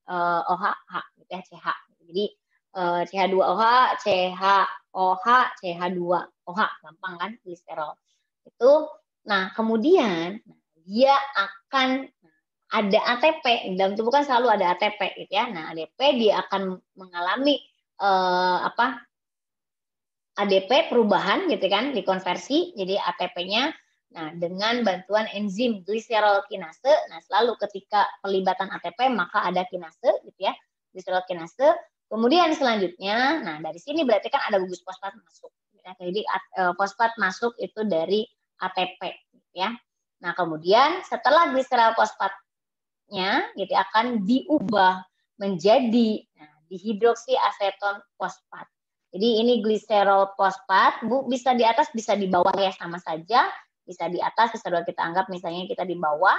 OH H, gitu ya CH. Jadi CH2OH, CHOH, CH2OH, gampang kan gliserol. Itu, nah kemudian dia akan ada ATP, dalam tubuh kan selalu ada ATP gitu ya. Nah ADP dia akan mengalami ADP perubahan gitu kan, dikonversi jadi ATP-nya. Nah dengan bantuan enzim gliserol kinase, nah selalu ketika pelibatan ATP maka ada kinase gitu ya, gliserol kinase. Kemudian selanjutnya, nah dari sini berarti kan ada gugus fosfat masuk. Jadi fosfat masuk itu dari ATP, gitu ya. Nah kemudian setelah gliserol fosfatnya, gitu akan diubah menjadi dihidroksiaseton fosfat. Jadi ini gliserol fosfat, bisa di atas, bisa di bawah ya sama saja. Bisa di atas, bisa kita anggap misalnya kita di bawah.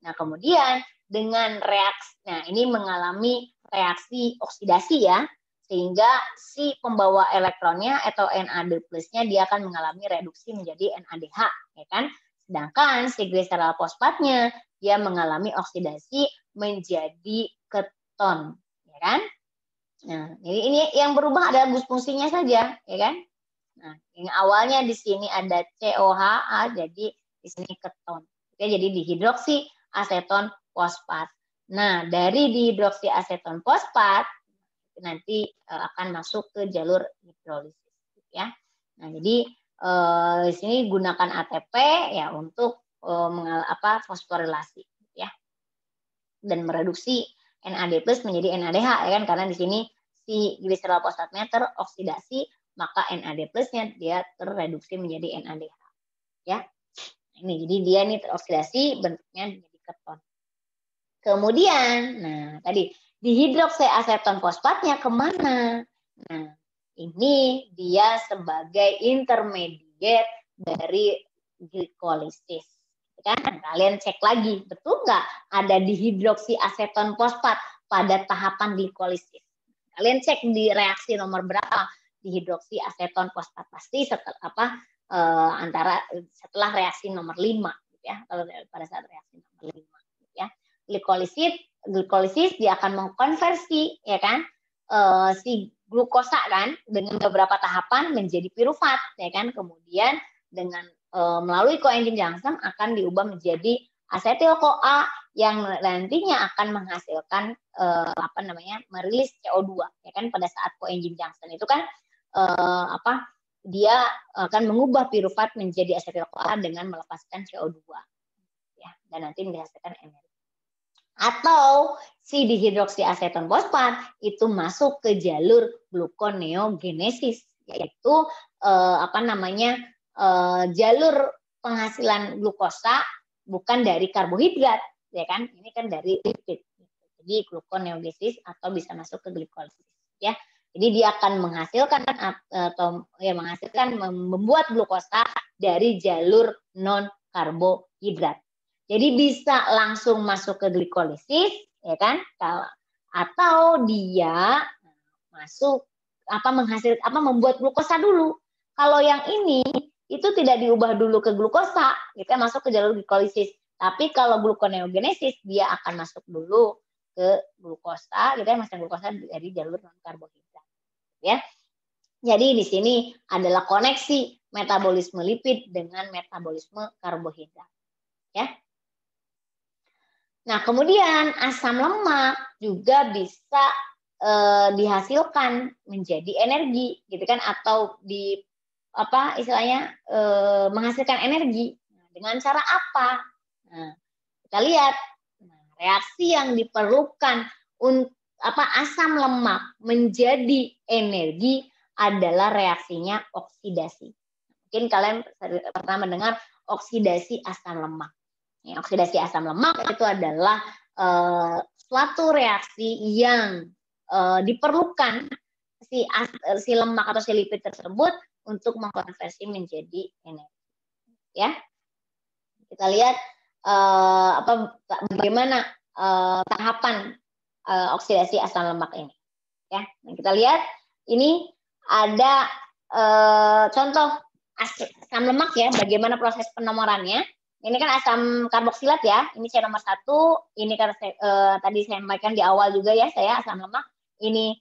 Nah kemudian dengan reaksi, nah ini mengalami reaksi oksidasi ya, sehingga si pembawa elektronnya atau NAD plusnya dia akan mengalami reduksi menjadi NADH, ya kan? Sedangkan si gliserol fosfatnya dia mengalami oksidasi menjadi keton, ya kan? Nah, jadi ini yang berubah adalah gus fungsinya saja, ya kan? Nah, yang awalnya di sini ada COH, jadi di sini keton. Oke, jadi dihidroksi aseton fosfat. Nah, dari dihidroksiaseton fosfat nanti akan masuk ke jalur hidrolisis ya. Nah, jadi di sini gunakan ATP ya untuk fosforilasi ya. Dan mereduksi NAD+ menjadi NADH ya kan, karena di sini si gliserol fosfatnya teroksidasi, maka NAD+-nya dia terreduksi menjadi NADH ya. Ini jadi dia nih teroksidasi bentuknya menjadi keton. Kemudian, nah tadi dihidroksiaseton fosfatnya kemana? Nah, ini dia sebagai intermediate dari glikolisis. Kan? Kalian cek lagi, betul nggak ada dihidroksiaseton fosfat pada tahapan glikolisis? Kalian cek di reaksi nomor berapa dihidroksiaseton fosfat, pasti setelah setelah reaksi nomor 5 gitu ya. Kalau pada saat reaksi nomor 5 gitu ya. Glikolisis dia akan mengkonversi ya kan si glukosa kan dengan beberapa tahapan menjadi pirufat ya kan, kemudian dengan melalui koenzim Janssen akan diubah menjadi asetil-CoA yang nantinya akan menghasilkan merilis CO2 ya kan. Pada saat koenzim Janssen itu kan dia akan mengubah pirufat menjadi asetil-CoA dengan melepaskan CO2 ya, dan nanti menghasilkan energi. Atau si dihidroksiaseton fosfat itu masuk ke jalur gluconeogenesis, yaitu jalur penghasilan glukosa bukan dari karbohidrat, ya kan? Ini kan dari lipid. Jadi gluconeogenesis atau bisa masuk ke glikolisis, ya. Jadi dia akan menghasilkan membuat glukosa dari jalur non karbohidrat. Jadi bisa langsung masuk ke glikolisis, ya kan? Atau dia masuk membuat glukosa dulu. Kalau yang ini itu tidak diubah dulu ke glukosa, gitu ya, masuk ke jalur glikolisis. Tapi kalau gluconeogenesis dia akan masuk dulu ke glukosa, gitu ya, masuk glukosa dari jalur non karbohidrat. Ya, jadi di sini adalah koneksi metabolisme lipid dengan metabolisme karbohidrat. Ya. Nah, kemudian asam lemak juga bisa dihasilkan menjadi energi, gitu kan? Atau menghasilkan energi. Nah, dengan cara apa? Nah, kita lihat reaksi yang diperlukan untuk asam lemak menjadi energi adalah reaksinya oksidasi. Mungkin kalian pernah mendengar oksidasi asam lemak. Ya, oksidasi asam lemak itu adalah suatu reaksi yang diperlukan si lemak atau si lipid tersebut untuk mengkonversi menjadi energi. Ya, kita lihat bagaimana tahapan oksidasi asam lemak ini. Ya, nah, kita lihat ini ada contoh asam lemak ya, bagaimana proses penomorannya. Ini kan asam karboksilat ya, ini C nomor 1, ini kan tadi saya sampaikan di awal juga ya, saya asam lemak. Ini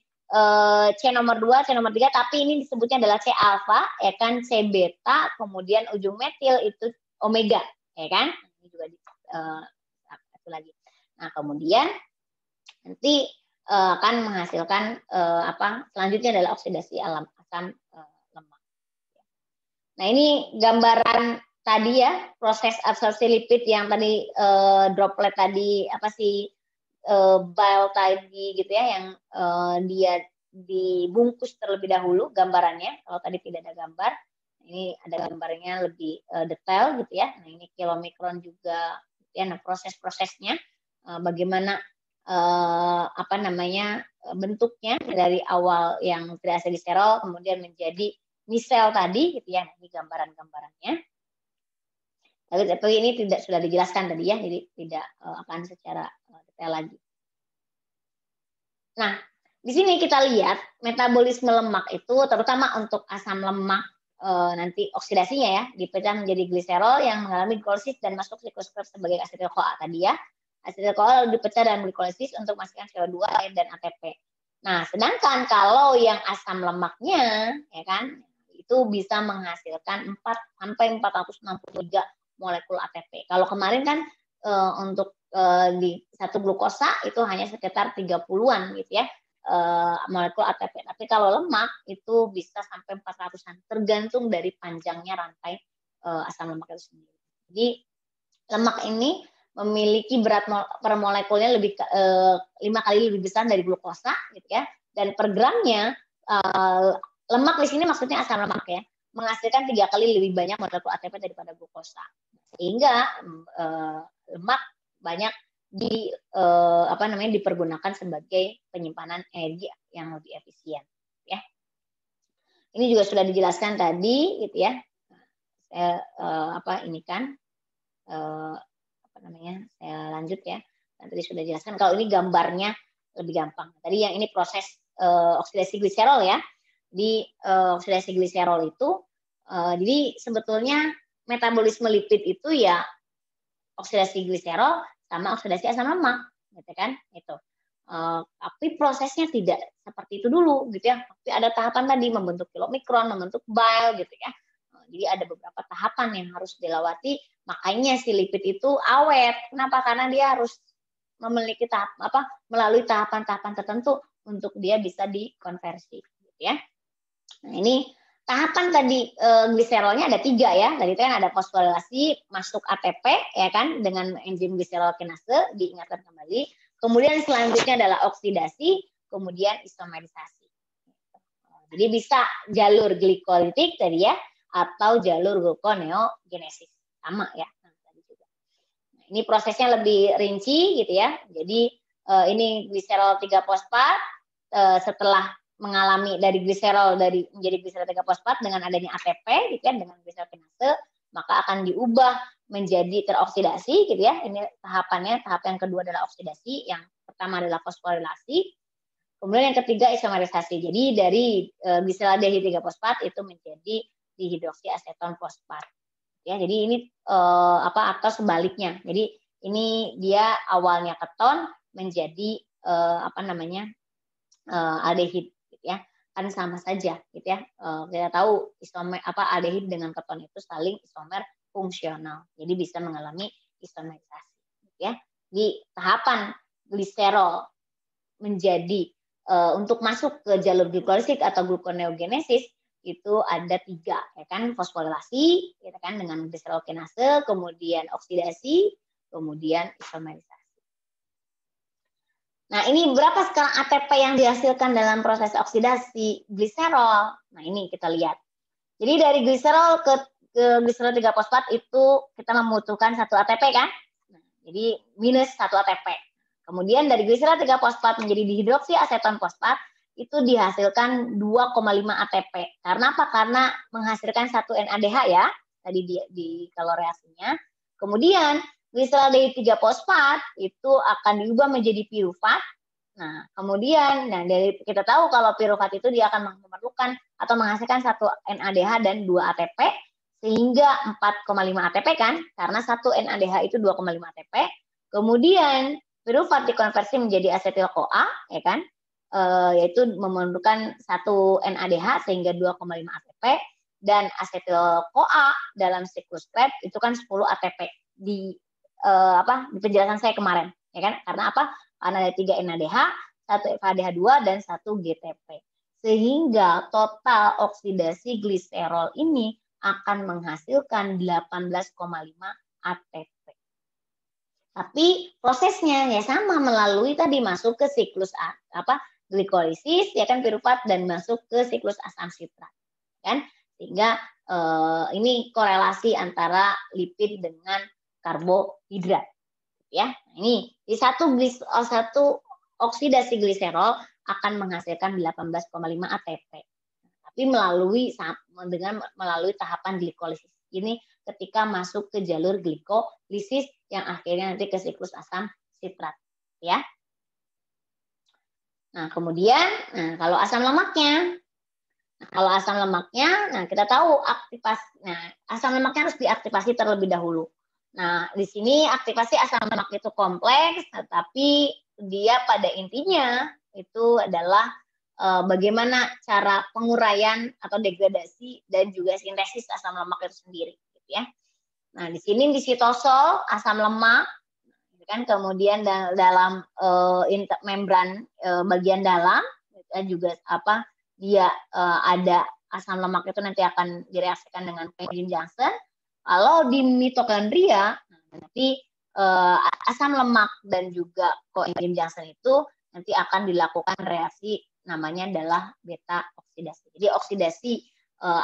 C nomor 2, C nomor 3, tapi ini disebutnya adalah C alfa, ya kan, C beta, kemudian ujung metil itu omega, ya kan? Ini juga satu lagi. Nah, kemudian nanti akan menghasilkan selanjutnya adalah oksidasi asam lemak. Nah, ini gambaran tadi ya, proses absorpsi lipid yang tadi droplet tadi bile tadi gitu ya, yang dia dibungkus terlebih dahulu gambarannya. Kalau tadi tidak ada gambar, ini ada gambarnya lebih detail gitu ya. Nah, ini kilomikron juga ya. Nah, proses-prosesnya bagaimana bentuknya dari awal yang triacylglycerol kemudian menjadi misel tadi gitu ya. Ini gambaran-gambarannya. Tapi ini sudah dijelaskan tadi ya, jadi tidak akan secara detail lagi. Nah, di sini kita lihat metabolisme lemak itu terutama untuk asam lemak nanti oksidasinya ya dipecah menjadi gliserol yang mengalami glikolisis dan masuk siklus Krebs sebagai asetil-CoA tadi ya. Asetil-CoA dipecah dan glikolisis untuk menghasilkan CO2, air dan ATP. Nah, sedangkan kalau yang asam lemaknya ya kan itu bisa menghasilkan 4 sampai 463 molekul ATP. Kalau kemarin kan untuk di satu glukosa itu hanya sekitar 30-an gitu ya molekul ATP. Tapi kalau lemak itu bisa sampai 400-an tergantung dari panjangnya rantai asam lemak itu sendiri. Jadi lemak ini memiliki berat per molekulnya 5 kali lebih besar dari glukosa gitu ya. Dan per gramnya lemak di sini maksudnya asam lemak ya, menghasilkan 3 kali lebih banyak molekul ATP daripada glukosa. Sehingga lemak banyak dipergunakan sebagai penyimpanan energi yang lebih efisien ya. Ini juga sudah dijelaskan tadi gitu ya. Saya saya lanjut ya. Dan tadi sudah dijelaskan kalau ini gambarnya lebih gampang. Tadi yang ini proses oksidasi gliserol ya. Di oksidasi gliserol itu jadi sebetulnya metabolisme lipid itu ya oksidasi gliserol sama oksidasi asam lemak, gitu kan? Itu. Tapi prosesnya tidak seperti itu dulu, gitu ya. Tapi ada tahapan tadi membentuk kilomikron, membentuk bile, gitu ya. Jadi ada beberapa tahapan yang harus dilewati. Makanya si lipid itu awet. Kenapa? Karena dia harus memiliki melalui tahapan-tahapan tertentu untuk dia bisa dikonversi, gitu ya. Nah, ini tahapan tadi gliserolnya ada 3 ya. Tadi itu kan ada fosforilasi, masuk ATP ya kan dengan enzim gliserol kinase, diingatkan kembali. Kemudian selanjutnya adalah oksidasi, kemudian isomerisasi. Jadi bisa jalur glikolitik tadi ya, atau jalur gluconeogenesis. Sama ya. Nah, ini prosesnya lebih rinci gitu ya. Jadi ini gliserol 3 fosfat setelah mengalami dari gliserol menjadi gliserol 3 fosfat dengan adanya ATP gitu ya, dengan gliserol kinase, maka akan diubah menjadi teroksidasi gitu ya. Ini tahapannya, tahap yang kedua adalah oksidasi, yang pertama adalah fosforilasi. Kemudian yang ketiga isomerisasi. Jadi dari gliseraldehyid 3 fosfat itu menjadi dihidroksiaseton fosfat. Ya, jadi ini atau sebaliknya. Jadi ini dia awalnya keton menjadi aldehid gitu ya. Kan sama saja gitu ya. Kita tahu isomer aldehid dengan keton itu saling isomer fungsional. Jadi bisa mengalami isomerisasi gitu ya. Di tahapan gliserol menjadi untuk masuk ke jalur glikolisit atau gluconeogenesis itu ada 3 ya kan, fosforilasi ya kan dengan gliserol kinase, kemudian oksidasi, kemudian isomerisasi. Nah, ini berapa sekarang ATP yang dihasilkan dalam proses oksidasi gliserol? Nah, ini kita lihat. Jadi dari gliserol ke gliserol 3 fosfat itu kita membutuhkan 1 ATP kan? Nah, jadi minus 1 ATP. Kemudian dari gliserol 3 fosfat menjadi dihidroksiaseton fosfat itu dihasilkan 2,5 ATP. Karena apa? Karena menghasilkan 1 NADH ya, tadi di kalau reaksinya. Kemudian gliseraldehyid 3 fosfat itu akan diubah menjadi pirufat. Nah, kemudian dari kita tahu kalau pirufat itu dia akan memerlukan atau menghasilkan 1 NADH dan 2 ATP sehingga 4,5 ATP kan? Karena 1 NADH itu 2,5 ATP. Kemudian pirufat dikonversi menjadi asetil-CoA, ya kan? Yaitu memerlukan 1 NADH sehingga 2,5 ATP, dan asetil-CoA dalam siklus Krebs itu kan 10 ATP di penjelasan saya kemarin, ya kan? Karena apa? Karena ada 3 NADH, 1 FADH2 dan 1 GTP. Sehingga total oksidasi gliserol ini akan menghasilkan 18,5 ATP. Tapi prosesnya ya sama, melalui tadi masuk ke siklus glikolisis ya kan, pirufat, dan masuk ke siklus asam sitrat kan, sehingga ini korelasi antara lipid dengan karbohidrat ya. Nah, ini di satu oksidasi gliserol akan menghasilkan 18,5 ATP, tapi melalui tahapan glikolisis ini ketika masuk ke jalur glikolisis yang akhirnya nanti ke siklus asam sitrat ya. Nah, kemudian kalau asam lemaknya, kita tahu asam lemaknya harus diaktifasi terlebih dahulu. Nah, di sini aktivasi asam lemak itu kompleks, tetapi dia pada intinya itu adalah bagaimana cara penguraian atau degradasi dan juga sintesis asam lemak itu sendiri, gitu ya. Nah, di sini di sitosol asam lemak, kan, kemudian dalam membran bagian dalam juga dia ada asam lemak itu nanti akan direaksikan dengan coenzim Janssen. Kalau di mitokondria nanti asam lemak dan juga coenzim Janssen itu nanti akan dilakukan reaksi namanya adalah beta oksidasi. Jadi oksidasi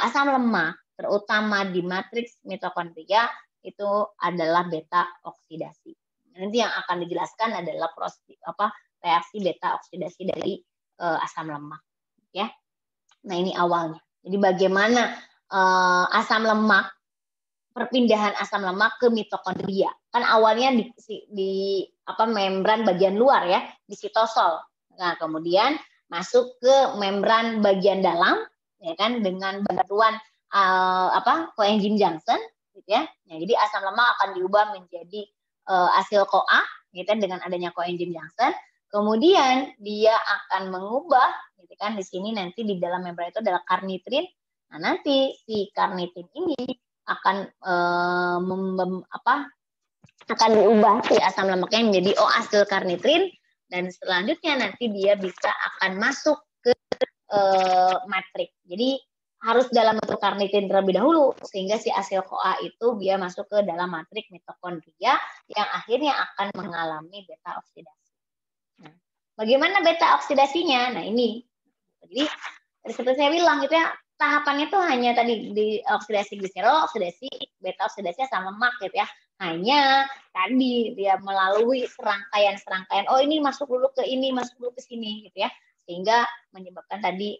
asam lemak terutama di matriks mitokondria itu adalah beta oksidasi. Nanti yang akan dijelaskan adalah reaksi beta oksidasi dari asam lemak ya. Nah, ini awalnya. Jadi bagaimana asam lemak, perpindahan asam lemak ke mitokondria. Kan awalnya di membran bagian luar ya, di sitosol. Nah, kemudian masuk ke membran bagian dalam ya kan, dengan bantuan coenzim Janssen gitu ya. Nah, jadi asam lemak akan diubah menjadi asil-CoA gitu kan, dengan adanya coenzim Janssen. Kemudian dia akan mengubah gitu kan, di sini nanti di dalam membran itu adalah karnitrin. Nah, nanti si karnitrin ini akan akan diubah si asam lemaknya menjadi asil karnitrin, dan selanjutnya nanti dia bisa akan masuk ke matrik. Jadi harus dalam bentuk karnitin terlebih dahulu, sehingga si asil CoA itu dia masuk ke dalam matrik mitokondria yang akhirnya akan mengalami beta oksidasi. Nah, bagaimana beta oksidasinya? Nah ini, jadi seperti saya bilang gitu ya, tahapannya tuh hanya tadi di oksidasi gliserol, oksidasi beta oksidasinya sama MAC gitu ya. Hanya tadi dia melalui serangkaian-serangkaian, oh ini masuk dulu ke ini, masuk dulu ke sini gitu ya. Sehingga menyebabkan tadi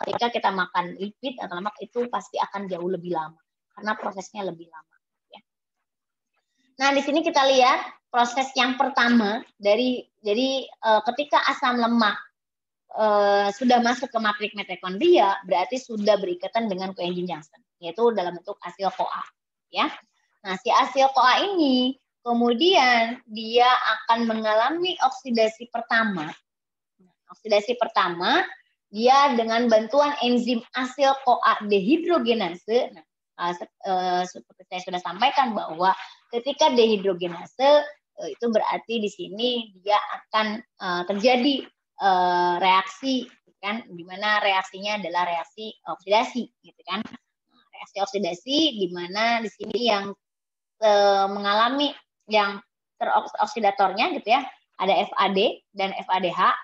ketika kita makan lipid atau lemak itu pasti akan jauh lebih lama karena prosesnya lebih lama ya. Nah, di sini kita lihat proses yang pertama jadi ketika asam lemak sudah masuk ke matrik mitokondria berarti sudah berikatan dengan koenzim Janssen yaitu dalam bentuk asil CoA ya. Nah, si asil CoA ini kemudian dia akan mengalami oksidasi pertama. Oksidasi pertama, dia dengan bantuan enzim asil CoA dehidrogenase. Nah, seperti saya sudah sampaikan bahwa ketika dehidrogenase itu berarti di sini dia akan terjadi reaksi, kan? Di mana reaksinya adalah reaksi oksidasi, gitu kan? Reaksi oksidasi di mana di sini yang mengalami yang teroksidatornya, gitu ya, ada FAD dan FADH.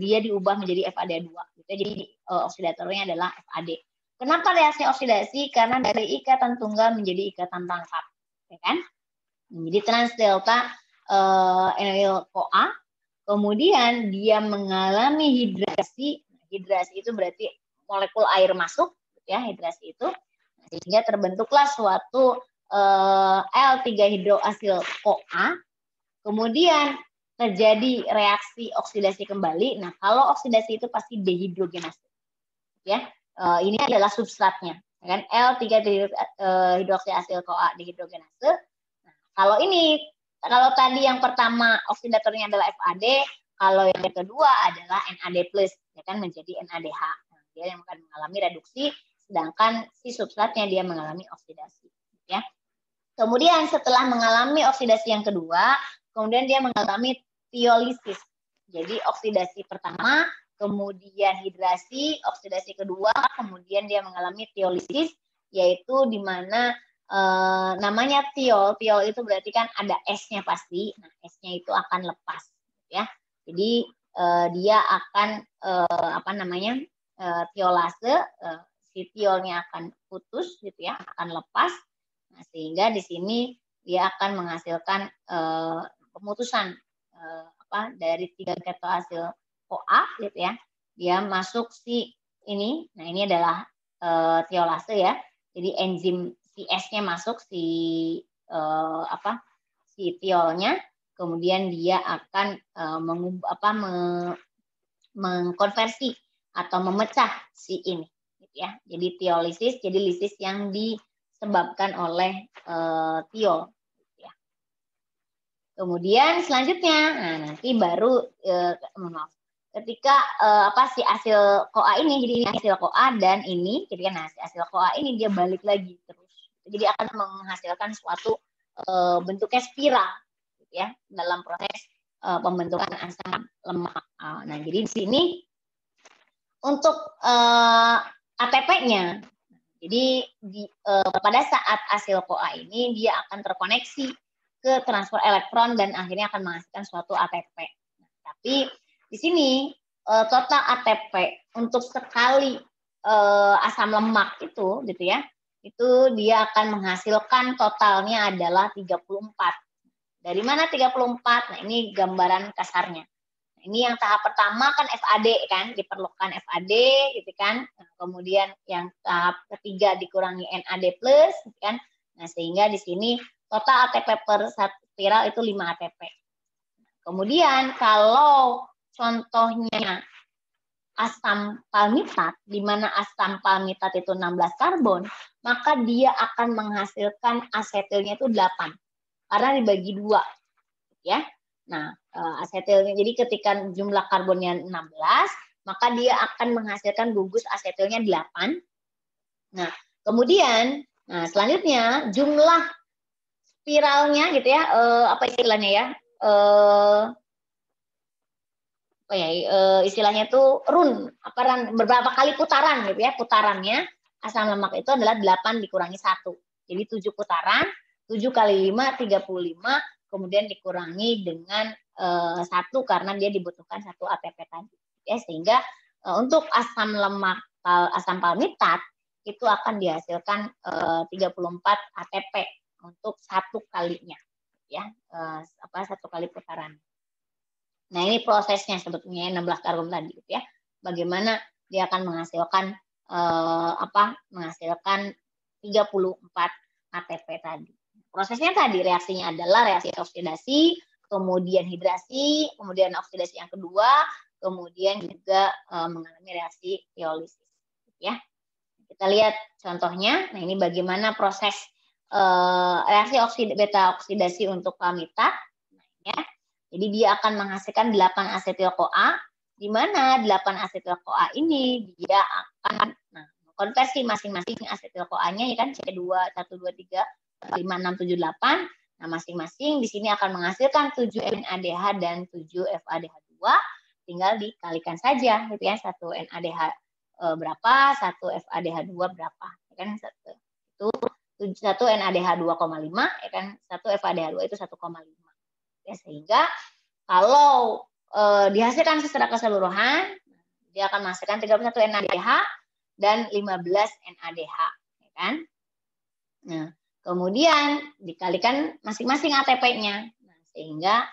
Dia diubah menjadi FAD2. Gitu. Jadi oksidatornya adalah FAD. Kenapa reaksi oksidasi? Karena dari ikatan tunggal menjadi ikatan tangkap, ya kan? Jadi trans delta enyl CoA, kemudian dia mengalami hidrasi. Hidrasi itu berarti molekul air masuk, ya hidrasi itu, sehingga terbentuklah suatu L3-hidroasil CoA. Kemudian terjadi reaksi oksidasi kembali. Nah, kalau oksidasi itu pasti dehidrogenase. Ya, ini adalah substratnya, kan? L3-hidroksiasil CoA dehidrogenase. Nah, kalau kalau tadi yang pertama oksidatornya adalah FAD, kalau yang kedua adalah NAD+, ya kan menjadi NADH. Nah, dia yang akan mengalami reduksi, sedangkan si substratnya dia mengalami oksidasi, ya. Kemudian setelah mengalami oksidasi yang kedua, kemudian dia mengalami tiolisis. Jadi oksidasi pertama, kemudian hidrasi, oksidasi kedua, kemudian dia mengalami tiolisis, yaitu di mana namanya tiol. Tiol itu berarti kan ada S-nya pasti. Nah, S-nya itu akan lepas, ya. Jadi dia akan tiolase, si tiolnya akan putus, gitu ya, akan lepas. Nah, sehingga di sini dia akan menghasilkan pemutusan dari 3 ketoasil CoA, gitu ya. Dia masuk si ini. Nah, ini adalah tiolase ya. Jadi enzim si S-nya masuk si tiolnya, kemudian dia akan mengkonversi atau memecah si ini, gitu ya. Jadi tiolisis, jadi lisis yang disebabkan oleh tiol. Gitu ya. Kemudian selanjutnya, nah nanti baru ketika si asil CoA ini, jadi ini asil CoA dan ini, jadi nah si asil CoA ini dia balik lagi terus. Jadi akan menghasilkan suatu bentuknya spiral, gitu ya, dalam proses pembentukan asam lemak. Nah, jadi di sini untuk ATP-nya, jadi pada saat asil CoA ini dia akan terkoneksi ke transfer elektron dan akhirnya akan menghasilkan suatu ATP. Nah, tapi di sini total ATP untuk sekali asam lemak itu, gitu ya, itu dia akan menghasilkan totalnya adalah 34. Dari mana 34? Nah, ini gambaran kasarnya. Nah, ini yang tahap pertama kan FAD kan, diperlukan FAD gitu kan. Nah, kemudian yang tahap ketiga dikurangi NAD+, gitu kan. Nah, sehingga di sini total ATP per spiral itu 5 ATP. Kemudian kalau contohnya asam palmitat, di mana asam palmitat itu 16 karbon, maka dia akan menghasilkan asetilnya itu 8. Karena dibagi 2. Ya. Nah, asetilnya, jadi ketika jumlah karbonnya 16, maka dia akan menghasilkan gugus asetilnya 8. Nah, kemudian, selanjutnya jumlah spiralnya gitu ya, apa istilahnya ya, istilahnya itu beberapa kali putaran gitu ya. Putarannya asam lemak itu adalah 8 dikurangi 1. Jadi 7 putaran, 7 kali 5, 35, kemudian dikurangi dengan 1 karena dia dibutuhkan 1 ATP tadi. Ya, sehingga untuk asam lemak asam palmitat itu akan dihasilkan 34 ATP untuk 1 kalinya, ya, 1 kali putaran. Nah, ini prosesnya sebetulnya 16 karbon tadi, gitu ya. Bagaimana dia akan menghasilkan menghasilkan 34 ATP tadi. Prosesnya tadi reaksinya adalah reaksi oksidasi, kemudian hidrasi, kemudian oksidasi yang kedua, kemudian juga mengalami reaksi piolisis, ya. Kita lihat contohnya. Nah, ini bagaimana proses reaksi beta oksidasi untuk palmitat, ya. Jadi dia akan menghasilkan 8 asetil-CoA, di mana 8 asetil-CoA ini dia akan konversi masing-masing asetil-CoA-nya, ya kan, C2, 1, 2, 3, 5, 6, 7, 8. Nah, masing-masing di sini akan menghasilkan 7 NADH dan 7 FADH2. Tinggal dikalikan saja, gitu ya, 1 NADH berapa, 1 FADH2 berapa, ya kan, itu 1 NADH 2,5, ya kan, 1 FADH2 itu 1,5. Ya, sehingga kalau dihasilkan secara keseluruhan, dia akan menghasilkan 31 NADH dan 15 NADH, ya kan. Nah, kemudian dikalikan masing-masing ATP-nya. Nah, sehingga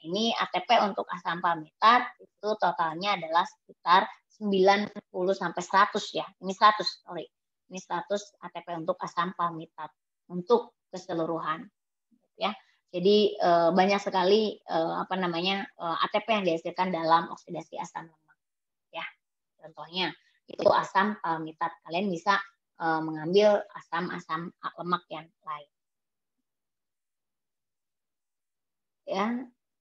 ini ATP untuk asam palmitat itu totalnya adalah sekitar 90 sampai 100 ya. Ini 100, sorry. Ini 100 ATP untuk asam palmitat untuk keseluruhan, ya. Jadi banyak sekali ATP yang dihasilkan dalam oksidasi asam lemak, ya. Contohnya itu asam palmitat. Kalian bisa mengambil asam-asam lemak yang lain, ya.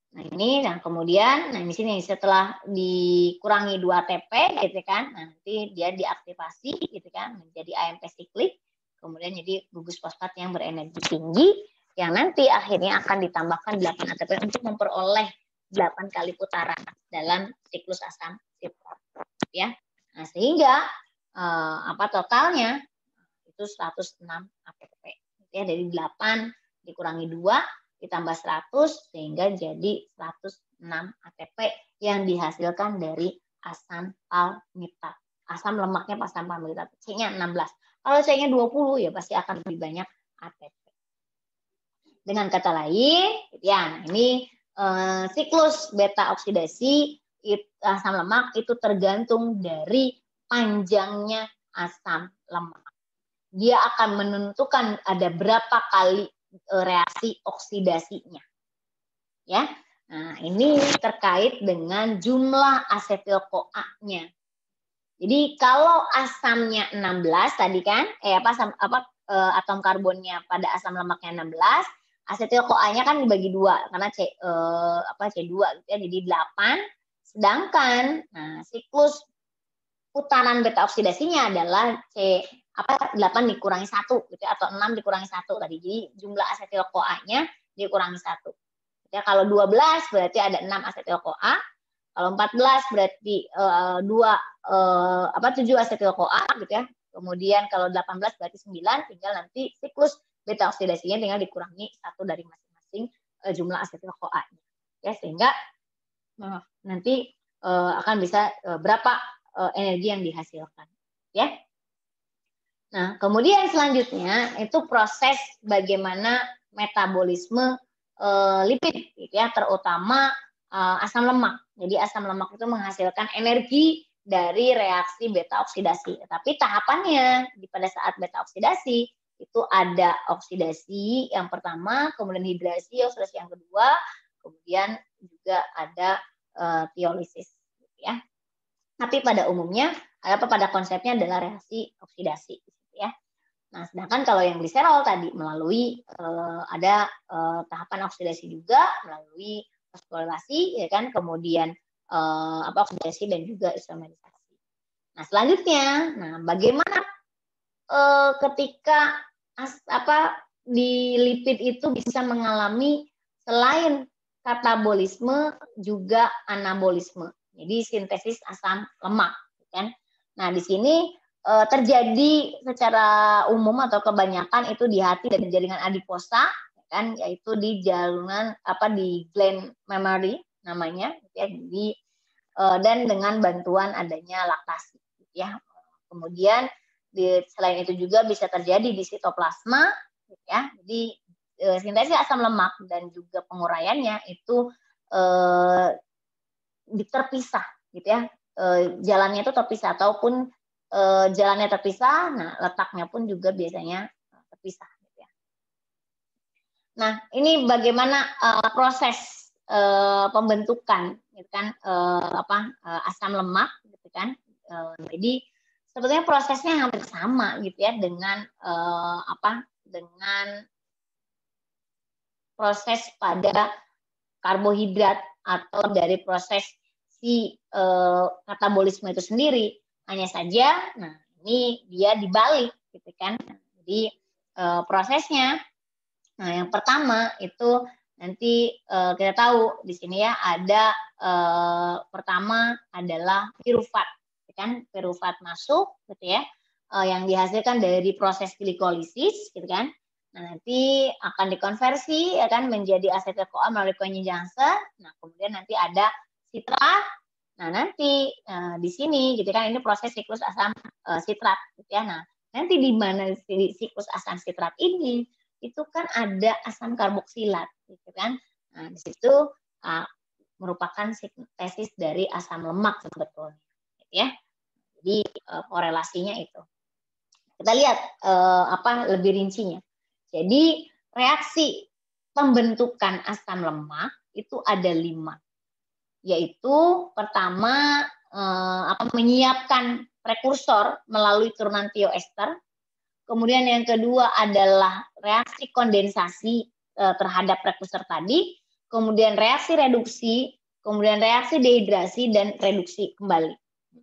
Nah, ini, dan kemudian, nah di sini setelah dikurangi 2 ATP, gitu kan, nanti dia diaktifasi, gitu kan, menjadi AMP siklik, kemudian jadi gugus fosfat yang berenergi tinggi, yang nanti akhirnya akan ditambahkan 8 ATP untuk memperoleh 8 kali putaran dalam siklus asam citrat, ya. Nah, sehingga totalnya itu 106 ATP, ya, dari 8 dikurangi 2 ditambah 100 sehingga jadi 106 ATP yang dihasilkan dari asam palmitat. Asam lemaknya asam palmitat, C-nya 16. Kalau C-nya 20 ya pasti akan lebih banyak ATP. Dengan kata lain, ya, ini siklus beta oksidasi asam lemak itu tergantung dari panjangnya asam lemak. Dia akan menentukan ada berapa kali reaksi oksidasinya, ya. Nah, ini terkait dengan jumlah asetil-CoA-nya. Jadi kalau asamnya 16 tadi kan, atom karbonnya pada asam lemaknya 16, asetil-CoA-nya kan dibagi 2 karena C2 gitu ya, jadi 8. Sedangkan siklus putaran beta oksidasinya adalah 8 dikurangi 1 gitu ya, atau 6 dikurangi 1 tadi. Jadi jumlah asetil-CoA-nya dikurangi 1. Ya, kalau 12 berarti ada 6 asetil-CoA. Kalau 14 berarti 7 asetil-CoA gitu ya. Kemudian kalau 18 berarti 9, tinggal nanti siklus beta oksidasinya tinggal dikurangi 1 dari masing-masing jumlah asetil-CoA-nya. Ya, sehingga nanti akan bisa berapa energi yang dihasilkan, ya. Nah, kemudian selanjutnya itu proses bagaimana metabolisme lipid, gitu ya, terutama asam lemak. Jadi asam lemak itu menghasilkan energi dari reaksi beta oksidasi. Tapi tahapannya pada saat beta oksidasi itu ada oksidasi yang pertama, kemudian hidrasi, oksidasi yang kedua, kemudian juga ada piolisis, gitu ya. Tapi pada umumnya pada konsepnya adalah reaksi oksidasi, ya. Nah, sedangkan kalau yang gliserol tadi melalui ada tahapan oksidasi juga melalui fosforilasi, ya kan, kemudian oksidasi dan juga isomerisasi. Nah, selanjutnya, bagaimana ketika di lipid itu bisa mengalami selain katabolisme juga anabolisme, Jadi sintesis asam lemak, kan? Nah, di sini terjadi secara umum atau kebanyakan itu di hati dan jaringan adiposa, kan? Yaitu di jaringan di gland mammary namanya, ya. Jadi dan dengan bantuan adanya laktasi, ya. Kemudian selain itu juga bisa terjadi di sitoplasma, ya. Jadi sintesis asam lemak dan juga penguraiannya itu terpisah, gitu ya. Jalannya itu terpisah ataupun jalannya terpisah, nah letaknya pun juga biasanya terpisah, gitu ya. Nah, ini bagaimana proses pembentukan, gitu kan, asam lemak, gitu kan. Jadi sebetulnya prosesnya hampir sama, gitu ya, dengan dengan proses pada karbohidrat atau dari proses si katabolisme itu sendiri. Hanya saja, nah ini dia dibalik, gitu kan. Jadi prosesnya, nah yang pertama itu nanti kita tahu di sini ya ada pertama adalah pirufat, gitu kan. Pirufat masuk, gitu ya, yang dihasilkan dari proses glikolisis, gitu kan. Nah, nanti akan dikonversi, ya kan, menjadi asetil-CoA melalui Cohen Janssen. Nah, kemudian nanti ada sitrat. Nah, nanti di sini, gitu kan, ini proses siklus asam sitrat, gitu ya. Nah, nanti di mana siklus asam sitrat ini, itu kan ada asam karboksilat, gitu kan. Nah, di situ merupakan sintesis dari asam lemak sebetulnya, gitu ya. Jadi korelasinya itu. Kita lihat lebih rincinya. Jadi reaksi pembentukan asam lemak itu ada 5, yaitu pertama menyiapkan prekursor melalui turunan tioester. Kemudian yang kedua adalah reaksi kondensasi terhadap prekursor tadi, kemudian reaksi reduksi, kemudian reaksi dehidrasi dan reduksi kembali.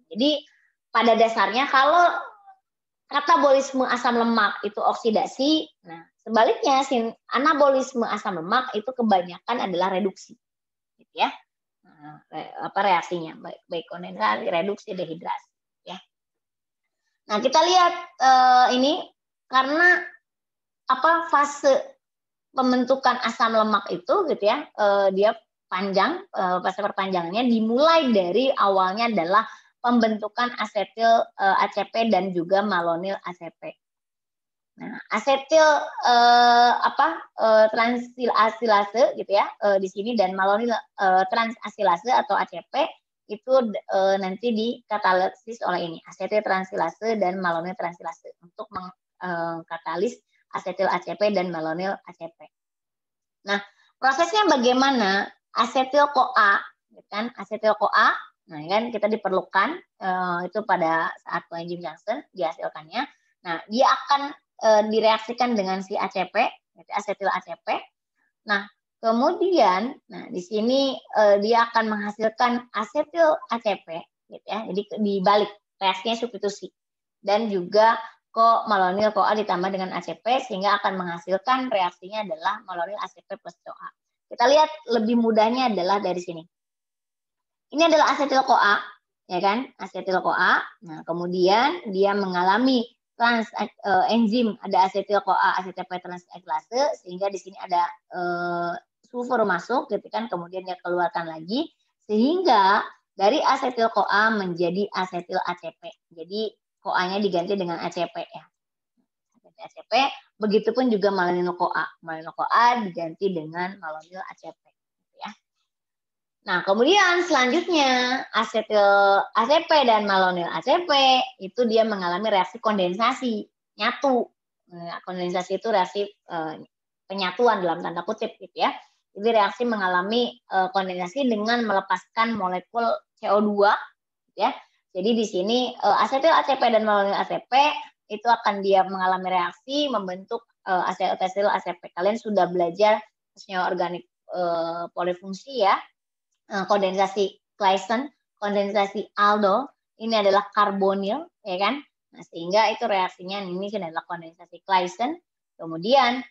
Jadi pada dasarnya kalau katabolisme asam lemak itu oksidasi, nah sebaliknya anabolisme asam lemak itu kebanyakan adalah reduksi, gitu ya. Nah, reaksinya baik kondensasi, reduksi, dehidrasi, ya. Nah, kita lihat ini karena fase pembentukan asam lemak itu, gitu ya, dia panjang, fase perpanjangannya dimulai dari awalnya adalah pembentukan asetil ACP dan juga malonil ACP. Nah, asetil transasilase, gitu ya, di sini, dan malonil transasilase atau ACP itu nanti dikatalisis oleh ini, asetil transasilase dan malonil transasilase untuk mengkatalis asetil ACP dan malonil ACP. Nah, prosesnya bagaimana? Asetil-CoA, kan? Asetil-CoA, nah kan kita diperlukan itu pada saat coenzim Janssen dihasilkannya. Nah, dia akan direaksikan dengan si ACP, asetil ACP. Nah, kemudian, nah di sini dia akan menghasilkan asetil ACP, gitu ya. Jadi dibalik, reaksinya substitusi, dan juga malonil CoA ditambah dengan ACP sehingga akan menghasilkan reaksinya adalah malonil ACP plus CoA. Kita lihat lebih mudahnya adalah dari sini. Ini adalah asetil CoA, ya kan? Asetil CoA. Nah, kemudian dia mengalami enzim, ada asetil CoA ACP transasilase, sehingga di sini ada sulfur masuk, gitu kan? Kemudian dia keluarkan lagi sehingga dari asetil CoA menjadi asetil ACP. Jadi CoA-nya diganti dengan ACP, ya. ACP, begitupun juga malonil CoA. Malonil CoA diganti dengan malonil ACP, ya. Nah, kemudian selanjutnya asetil ACP dan malonil ACP itu dia mengalami reaksi kondensasi, nyatu. Nah, kondensasi itu reaksi penyatuan dalam tanda kutip, gitu ya. Jadi reaksi mengalami kondensasi dengan melepaskan molekul CO2, gitu ya. Jadi di sini asetil ACP dan malonil ACP itu akan dia mengalami reaksi membentuk asetil ACP. Kalian sudah belajar senyawa organik polifungsi, ya. Kondensasi Claisen, kondensasi aldol, ini adalah karbonil, ya kan? Nah, sehingga itu reaksinya ini adalah kondensasi Claisen. Kemudian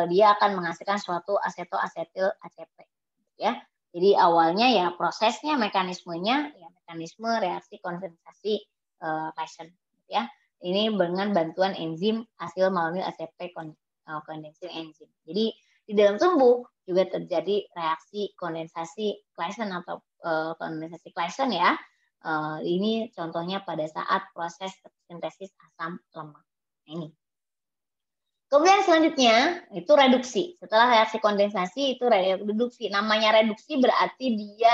dia akan menghasilkan suatu asetil ACP, ya. Jadi awalnya ya prosesnya, mekanismenya, ya mekanisme reaksi kondensasi Claisen, ya. Ini dengan bantuan enzim asil malonyl ATP condensing enzim. Jadi di dalam tubuh juga terjadi reaksi kondensasi Claisen atau kondensasi Claisen ya. Ini contohnya pada saat proses sintesis asam lemak. Ini. Kemudian selanjutnya itu reduksi. Setelah reaksi kondensasi itu reduksi. Namanya reduksi berarti dia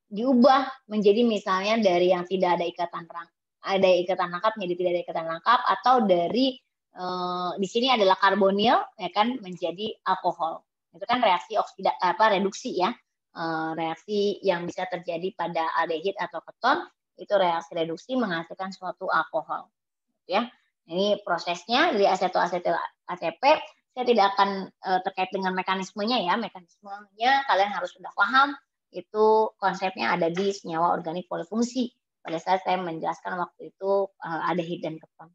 diubah menjadi misalnya dari yang tidak ada ikatan rangkap menjadi tidak ada ikatan rangkap, atau dari di sini adalah karbonil ya kan menjadi alkohol. Itu kan reaksi reduksi ya. Reaksi yang bisa terjadi pada aldehid atau keton itu reaksi reduksi menghasilkan suatu alkohol ya. Ini prosesnya dari asetoasetil ATP. Saya tidak akan terkait dengan mekanismenya ya. Mekanismenya kalian harus sudah paham. Itu konsepnya ada di senyawa organik polifungsi. Pada saat saya menjelaskan waktu itu aldehid dan keton.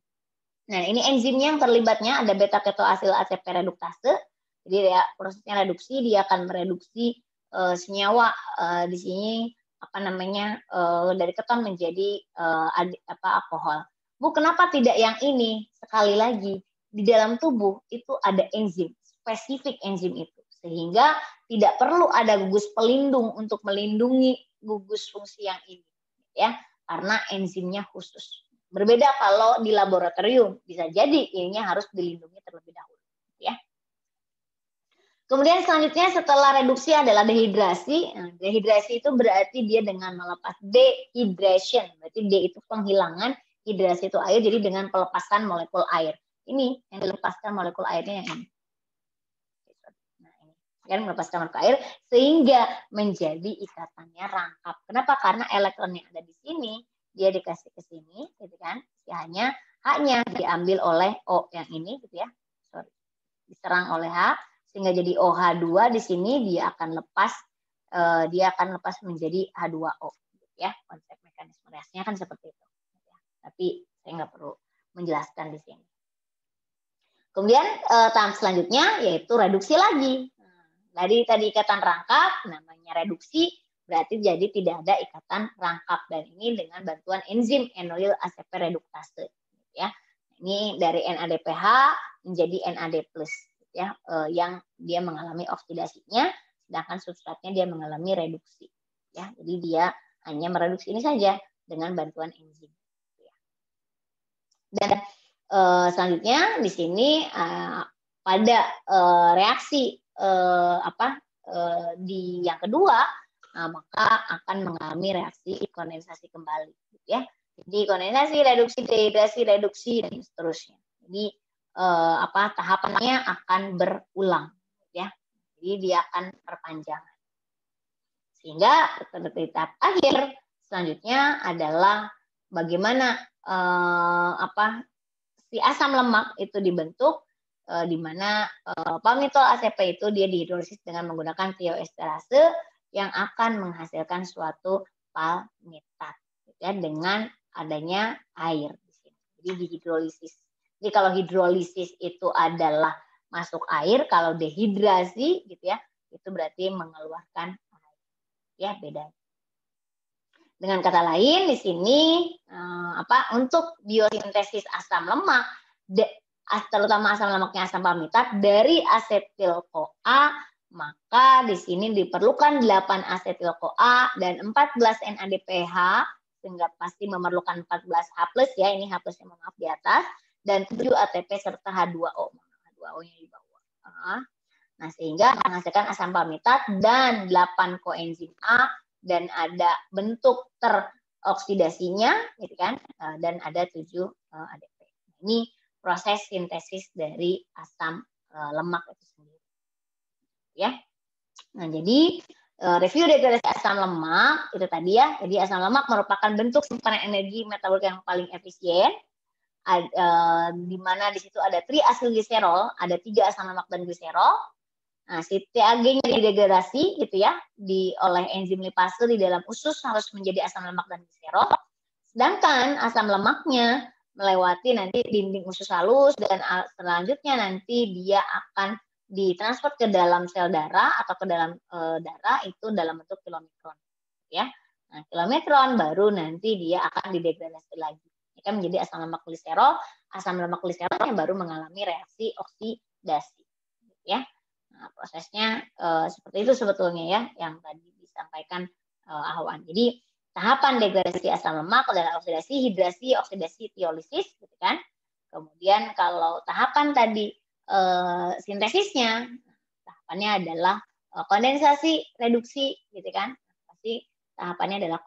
Nah, ini enzimnya yang terlibatnya ada beta ketoasil ATP reduktase. Jadi ya prosesnya reduksi, dia akan mereduksi senyawa di sini dari keton menjadi alkohol. Bu, kenapa tidak yang ini? Sekali lagi, di dalam tubuh itu ada enzim, spesifik enzim itu. Sehingga tidak perlu ada gugus pelindung untuk melindungi gugus fungsi yang ini. Ya, karena enzimnya khusus. Berbeda kalau di laboratorium, bisa jadi ininya harus dilindungi terlebih dahulu. Ya. Kemudian selanjutnya setelah reduksi adalah dehidrasi. Nah, dehidrasi itu berarti dia dengan melepas dehydration. Berarti D itu penghilangan, hidrasi itu air, jadi dengan pelepasan molekul air. Ini yang dilepaskan molekul airnya yang ini. Nah, ini kan melepaskan molekul air sehingga menjadi ikatannya rangkap. Kenapa? Karena elektron yang ada di sini dia dikasih ke sini, gitu kan? H-nya diambil oleh O yang ini, gitu ya. Diserang oleh H sehingga jadi OH2 di sini dia akan lepas menjadi H2O, gitu ya. Konsep mekanisme reaksinya kan seperti itu. Tapi saya nggak perlu menjelaskan di sini. Kemudian tahap selanjutnya yaitu reduksi lagi. Dari tadi ikatan rangkap, namanya reduksi, berarti jadi tidak ada ikatan rangkap. Dan ini dengan bantuan enzim enoyl ACP reduktase. Ya. Ini dari NADPH menjadi NAD+, ya, yang dia mengalami oksidasinya, sedangkan substratnya dia mengalami reduksi. Ya. Jadi dia hanya mereduksi ini saja dengan bantuan enzim. Dan selanjutnya di sini pada reaksi di yang kedua, maka akan mengalami reaksi kondensasi kembali, gitu ya. Jadi kondensasi, reduksi, dehidrasi, reduksi dan seterusnya. Jadi tahapannya akan berulang, ya. Jadi dia akan perpanjangan. Sehingga di tahap akhir selanjutnya adalah bagaimana si asam lemak itu dibentuk, di mana palmitol ACP itu dia dihidrolisis dengan menggunakan tioesterase yang akan menghasilkan suatu palmitat, ya, dengan adanya air di sini. Jadi dihidrolisis. Jadi kalau hidrolisis itu adalah masuk air, kalau dehidrasi gitu ya, itu berarti mengeluarkan air. Ya, beda. Dengan kata lain di sini untuk biosintesis asam lemak, terutama asam lemaknya asam palmitat dari asetil-CoA, maka di sini diperlukan 8 asetil-CoA dan 14 NADPH, sehingga pasti memerlukan 14 H+ ya, ini H+ yang maaf di atas, dan 7 ATP serta H2O. H2O-nya di bawah. Nah, sehingga menghasilkan asam palmitat dan 8 koenzim A, dan ada bentuk teroksidasinya, gitu kan, dan ada 7 ADP. Ini proses sintesis dari asam lemak itu sendiri, ya. Nah, jadi review degradasi asam lemak itu tadi ya. Jadi asam lemak merupakan bentuk simpanan energi metabolik yang paling efisien, di mana di situ ada triasilgliserol, ada 3 asam lemak dan gliserol. Nah, si TAG-nya didegradasi gitu ya, oleh enzim lipase di dalam usus harus menjadi asam lemak dan gliserol. Sedangkan asam lemaknya melewati nanti dinding usus halus dan selanjutnya nanti dia akan ditransfer ke dalam sel darah atau ke dalam darah itu dalam bentuk kilomikron, ya. Nah, kilomikron baru nanti dia akan didegradasi lagi. Ini kan menjadi asam lemak gliserol. Asam lemak gliserol yang baru mengalami reaksi oksidasi, ya. Nah, prosesnya seperti itu sebetulnya ya, yang tadi disampaikan Ahwan. Jadi tahapan degradasi asam lemak adalah oksidasi, hidrasi, oksidasi, tiolisis, gitu kan. Kemudian kalau tahapan tadi sintesisnya, tahapannya adalah kondensasi, reduksi, gitu kan. Pasti tahapannya adalah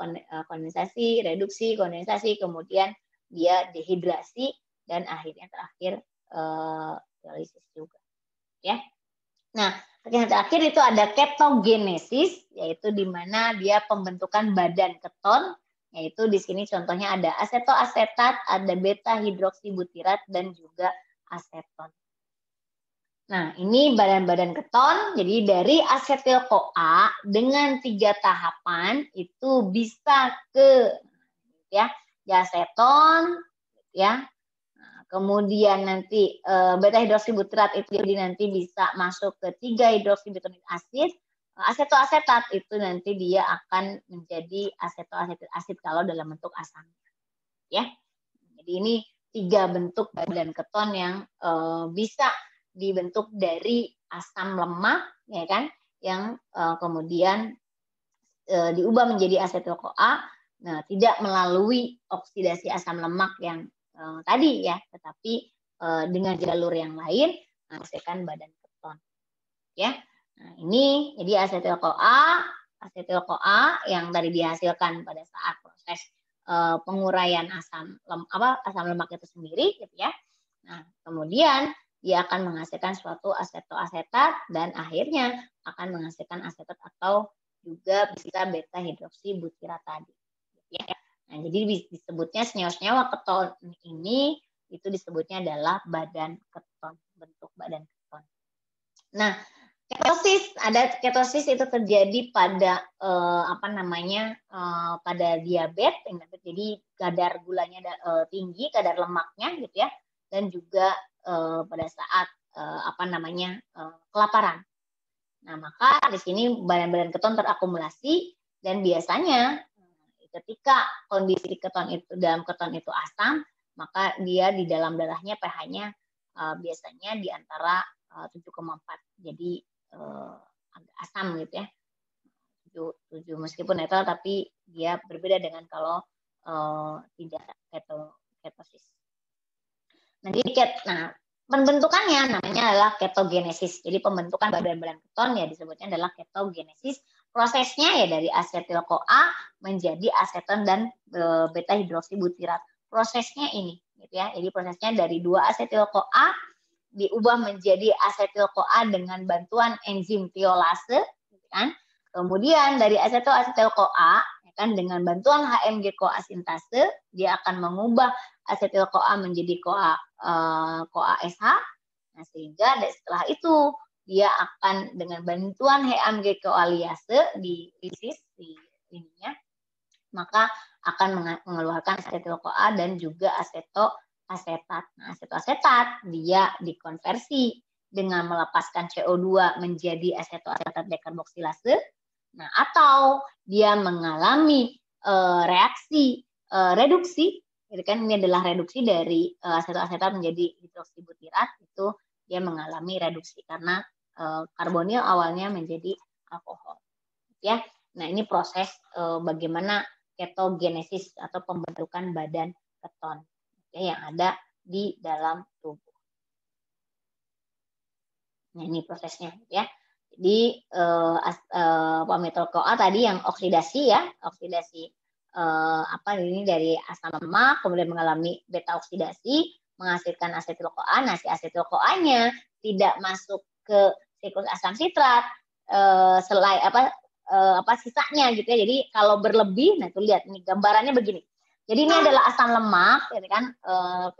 kondensasi, reduksi, kondensasi, kemudian dia dehidrasi, dan akhirnya terakhir dialisis juga, ya. Nah, yang terakhir itu ada ketogenesis, yaitu di mana dia pembentukan badan keton, yaitu di sini contohnya ada asetoasetat, ada beta hidroksibutirat, dan juga aseton. Nah, ini badan-badan keton. Jadi dari asetil-CoA dengan 3 tahapan itu bisa ke ya diaseton, ya. Nah, kemudian nanti beta hidroksibutirat itu jadi nanti bisa masuk ke 3 hidroksibutonic acid. Asetoasetat itu nanti dia akan menjadi asetoasetil asid kalau dalam bentuk asam, ya. Jadi ini 3 bentuk badan keton yang bisa dibentuk dari asam lemak, ya kan, yang kemudian diubah menjadi asetil-CoA. Nah, tidak melalui oksidasi asam lemak yang tadi ya, tetapi dengan jalur yang lain menghasilkan badan keton, ya. Nah, ini jadi asetil-CoA yang tadi dihasilkan pada saat proses penguraian asam lemak itu sendiri, gitu ya. Nah, kemudian dia akan menghasilkan suatu asetoasetat dan akhirnya akan menghasilkan asetat atau juga bisa beta hidroksibutirat tadi, ya. Nah, jadi disebutnya senyawa-senyawa keton ini itu disebutnya adalah badan keton, bentuk badan keton. Nah, ketosis itu terjadi pada pada diabetes, jadi kadar gulanya tinggi, kadar lemaknya gitu ya, dan juga pada saat kelaparan. Nah, maka di sini badan-badan keton terakumulasi dan biasanya ketika kondisi dalam keton itu asam, maka dia di dalam darahnya pH-nya biasanya di antara 7,4. Jadi agak asam gitu ya. 7 meskipun netral tapi dia berbeda dengan kalau tidak ketosis. Nah, pembentukannya namanya adalah ketogenesis. Jadi pembentukan badan-badan keton ya disebutnya adalah ketogenesis. Prosesnya ya dari asetil-CoA menjadi aseton dan beta hidroksibutirat. Prosesnya ini, gitu ya. Jadi prosesnya dari 2 asetil-CoA diubah menjadi asetil-CoA dengan bantuan enzim tiolase, gitu kan. Kemudian dari asetil-CoA ya kan dengan bantuan HMG-CoA sintase dia akan mengubah asetil-CoA menjadi CoA-SH. Nah, sehingga setelah itu dia akan dengan bantuan HMG-CoA liase di lisis di ininya, maka akan mengeluarkan asetil-CoA dan juga asetoasetat. Nah, asetoasetat dia dikonversi dengan melepaskan CO2 menjadi asetoasetat dekarboksilase. Nah, atau dia mengalami reaksi reduksi, jadi kan ini adalah reduksi dari asetoasetat menjadi hidroksibutirat, itu dia mengalami reduksi karena karbonil awalnya menjadi alkohol, ya. Nah, ini proses bagaimana ketogenesis atau pembentukan badan keton ya, yang ada di dalam tubuh. Nah, ini prosesnya ya. Jadi metil-CoA tadi yang oksidasi ya, oksidasi ini dari asam lemak kemudian mengalami beta oksidasi menghasilkan asetil-CoA. Nah, si asetil-CoA-nya tidak masuk ke siklus asam sitrat selain sisanya gitu ya. Jadi kalau berlebih, nah itu lihat ini gambarannya begini. Jadi ini adalah asam lemak, ya kan?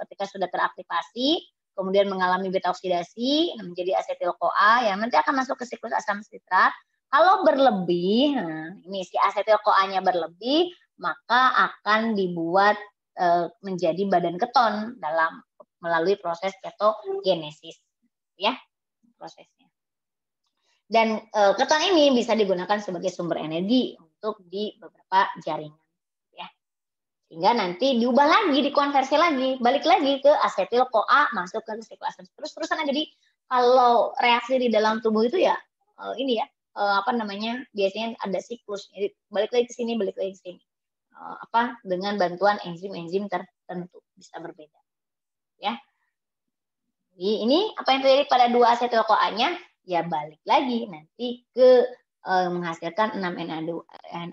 Ketika sudah teraktivasi, kemudian mengalami beta oksidasi menjadi asetil-CoA yang nanti akan masuk ke siklus asam sitrat. Kalau berlebih, nah ini si asetil-CoA-nya berlebih, maka akan dibuat menjadi badan keton melalui proses ketogenesis, ya prosesnya. Dan keton ini bisa digunakan sebagai sumber energi untuk di beberapa jaringan. Ya. Sehingga nanti diubah lagi, dikonversi lagi, balik lagi ke asetil-CoA, masuk ke sikloasen. Terus-terusan. Jadi kalau reaksi di dalam tubuh itu ya, ini ya, biasanya ada siklus. Jadi balik lagi ke sini, balik lagi ke sini. Dengan bantuan enzim-enzim tertentu, bisa berbeda. Ya. Jadi ini apa yang terjadi pada 2 asetil-CoA-nya? Ya balik lagi nanti ke menghasilkan 6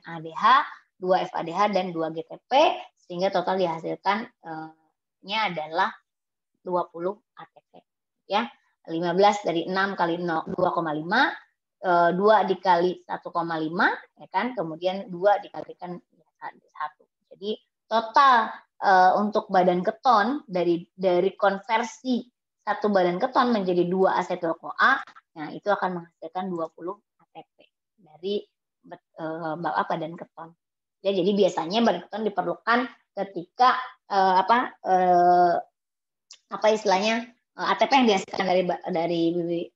NADH, 2 FADH, dan 2 GTP, sehingga total dihasilkan adalah 20 ATP. Ya, 15 dari 6 kali 2,5, 2 dikali 1,5, ya kan, kemudian 2 dikalikan 1. Jadi total untuk badan keton dari konversi satu badan keton menjadi 2 asetil-CoA, nah itu akan menghasilkan 20 ATP dari badan keton. Ya, jadi biasanya badan keton diperlukan ketika ATP yang dihasilkan dari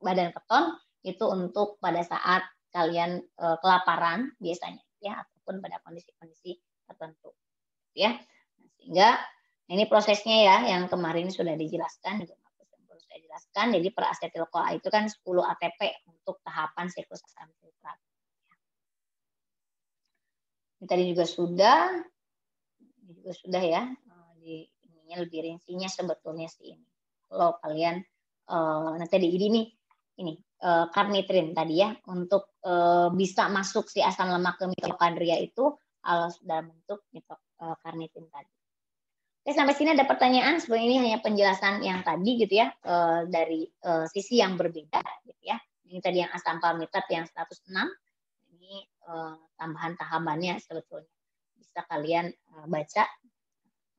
badan keton itu untuk pada saat kalian kelaparan biasanya, ya, ataupun pada kondisi-kondisi tertentu, ya. Sehingga ini prosesnya ya, yang kemarin sudah dijelaskan, saya jelaskan. Jadi per asetil-CoA itu kan 10 ATP untuk tahapan siklus asam filtrat. Ini tadi juga sudah ya. Di ininya lebih rincinya sebetulnya sih ini. Kalau kalian nanti di ini karnitrin tadi ya, untuk bisa masuk si asam lemak ke mitokondria itu dalam bentuk karnitrin tadi. Oke, sampai sini ada pertanyaan. Sebenarnya ini hanya penjelasan yang tadi gitu ya, dari sisi yang berbeda gitu ya. Ini tadi yang asam palmitat yang 106. Ini tambahan tahapannya sebetulnya. Bisa kalian baca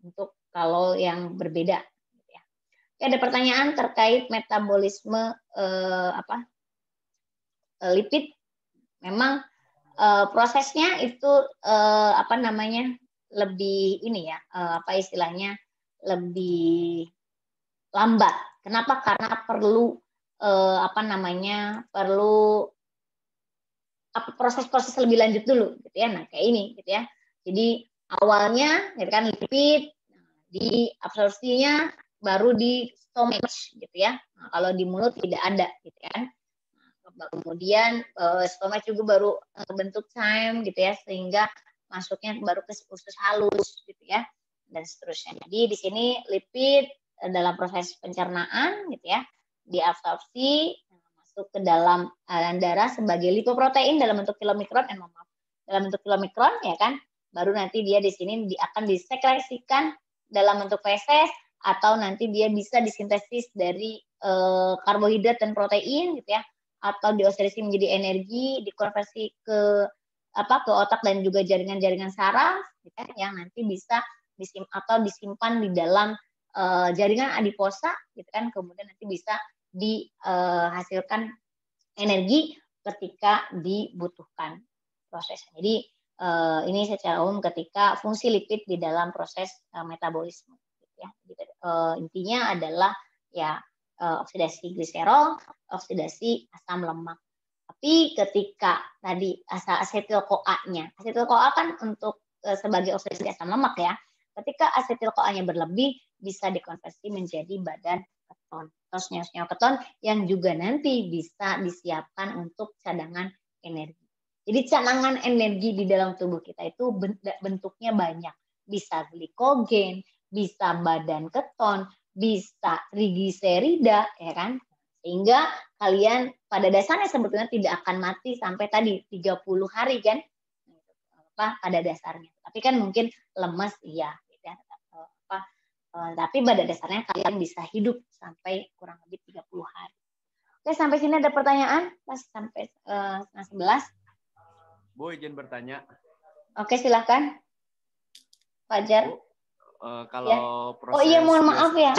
untuk kalau yang berbeda gitu ya. Oke, ada pertanyaan terkait metabolisme lipid. Memang prosesnya itu lebih ini ya, istilahnya lebih lambat. Kenapa? Karena perlu proses-proses lebih lanjut dulu gitu ya. Nah, kayak ini gitu ya. Jadi awalnya gitu kan lipid, di absorpsinya baru di stomach gitu ya. Nah, kalau di mulut tidak ada gitu kan. Kemudian stomach juga baru bentuk chyme gitu ya, sehingga masuknya baru ke usus halus gitu ya, dan seterusnya. Jadi di sini lipid dalam proses pencernaan gitu ya, diabsorpsi masuk ke dalam aliran darah sebagai lipoprotein dalam bentuk kilomikron, dalam bentuk kilomikron ya kan, baru nanti dia di sini akan disekresikan dalam bentuk feses, atau nanti dia bisa disintesis dari karbohidrat dan protein gitu ya, atau dioksidasi menjadi energi, dikonversi ke otak dan juga jaringan-jaringan saraf gitu, yang nanti bisa disimpan di dalam jaringan adiposa gitu kan, kemudian nanti bisa dihasilkan energi ketika dibutuhkan prosesnya. Jadi ini secara umum ketika fungsi lipid di dalam proses metabolisme gitu ya. Jadi, intinya adalah ya oksidasi gliserol, oksidasi asam lemak. Tapi ketika tadi asetil-CoA-nya, asetil-CoA kan untuk sebagai oksidasi asam lemak ya. Ketika asetil-CoA-nya berlebih, bisa dikonversi menjadi badan keton atau senyawa-senyawa keton yang juga nanti bisa disiapkan untuk cadangan energi. Jadi cadangan energi di dalam tubuh kita itu bentuknya banyak. Bisa glikogen, bisa badan keton, bisa trigliserida, ya kan? Sehingga kalian pada dasarnya sebetulnya tidak akan mati sampai tadi 30 hari kan, pada dasarnya. Tapi kan mungkin lemas iya, gitu ya. Tapi pada dasarnya kalian bisa hidup sampai kurang lebih 30 hari. Oke, sampai sini ada pertanyaan? Pas sampai 11. Bu, izin bertanya. Oke, silakan. Fajar. Kalau ya. proses... Oh iya, mohon maaf ya.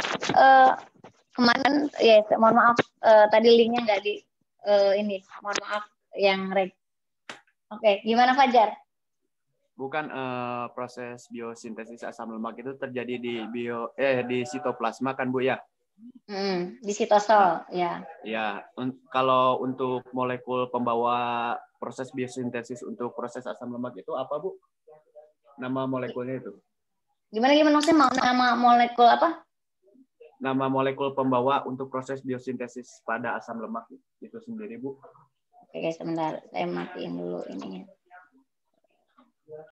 Kemarin ya, mohon maaf. Tadi linknya nggak di ini. Mohon maaf yang reg. Oke, gimana Fajar? Bukan proses biosintesis asam lemak itu terjadi di di sitoplasma kan Bu ya? Di sitosol, ya. Ya, kalau untuk molekul pembawa proses biosintesis untuk proses asam lemak itu apa, Bu? Nama molekulnya itu? Gimana maksudnya nama molekul apa? Nama molekul pembawa untuk proses biosintesis pada asam lemak itu sendiri, Bu. Oke, sebentar. Saya matiin dulu ininya.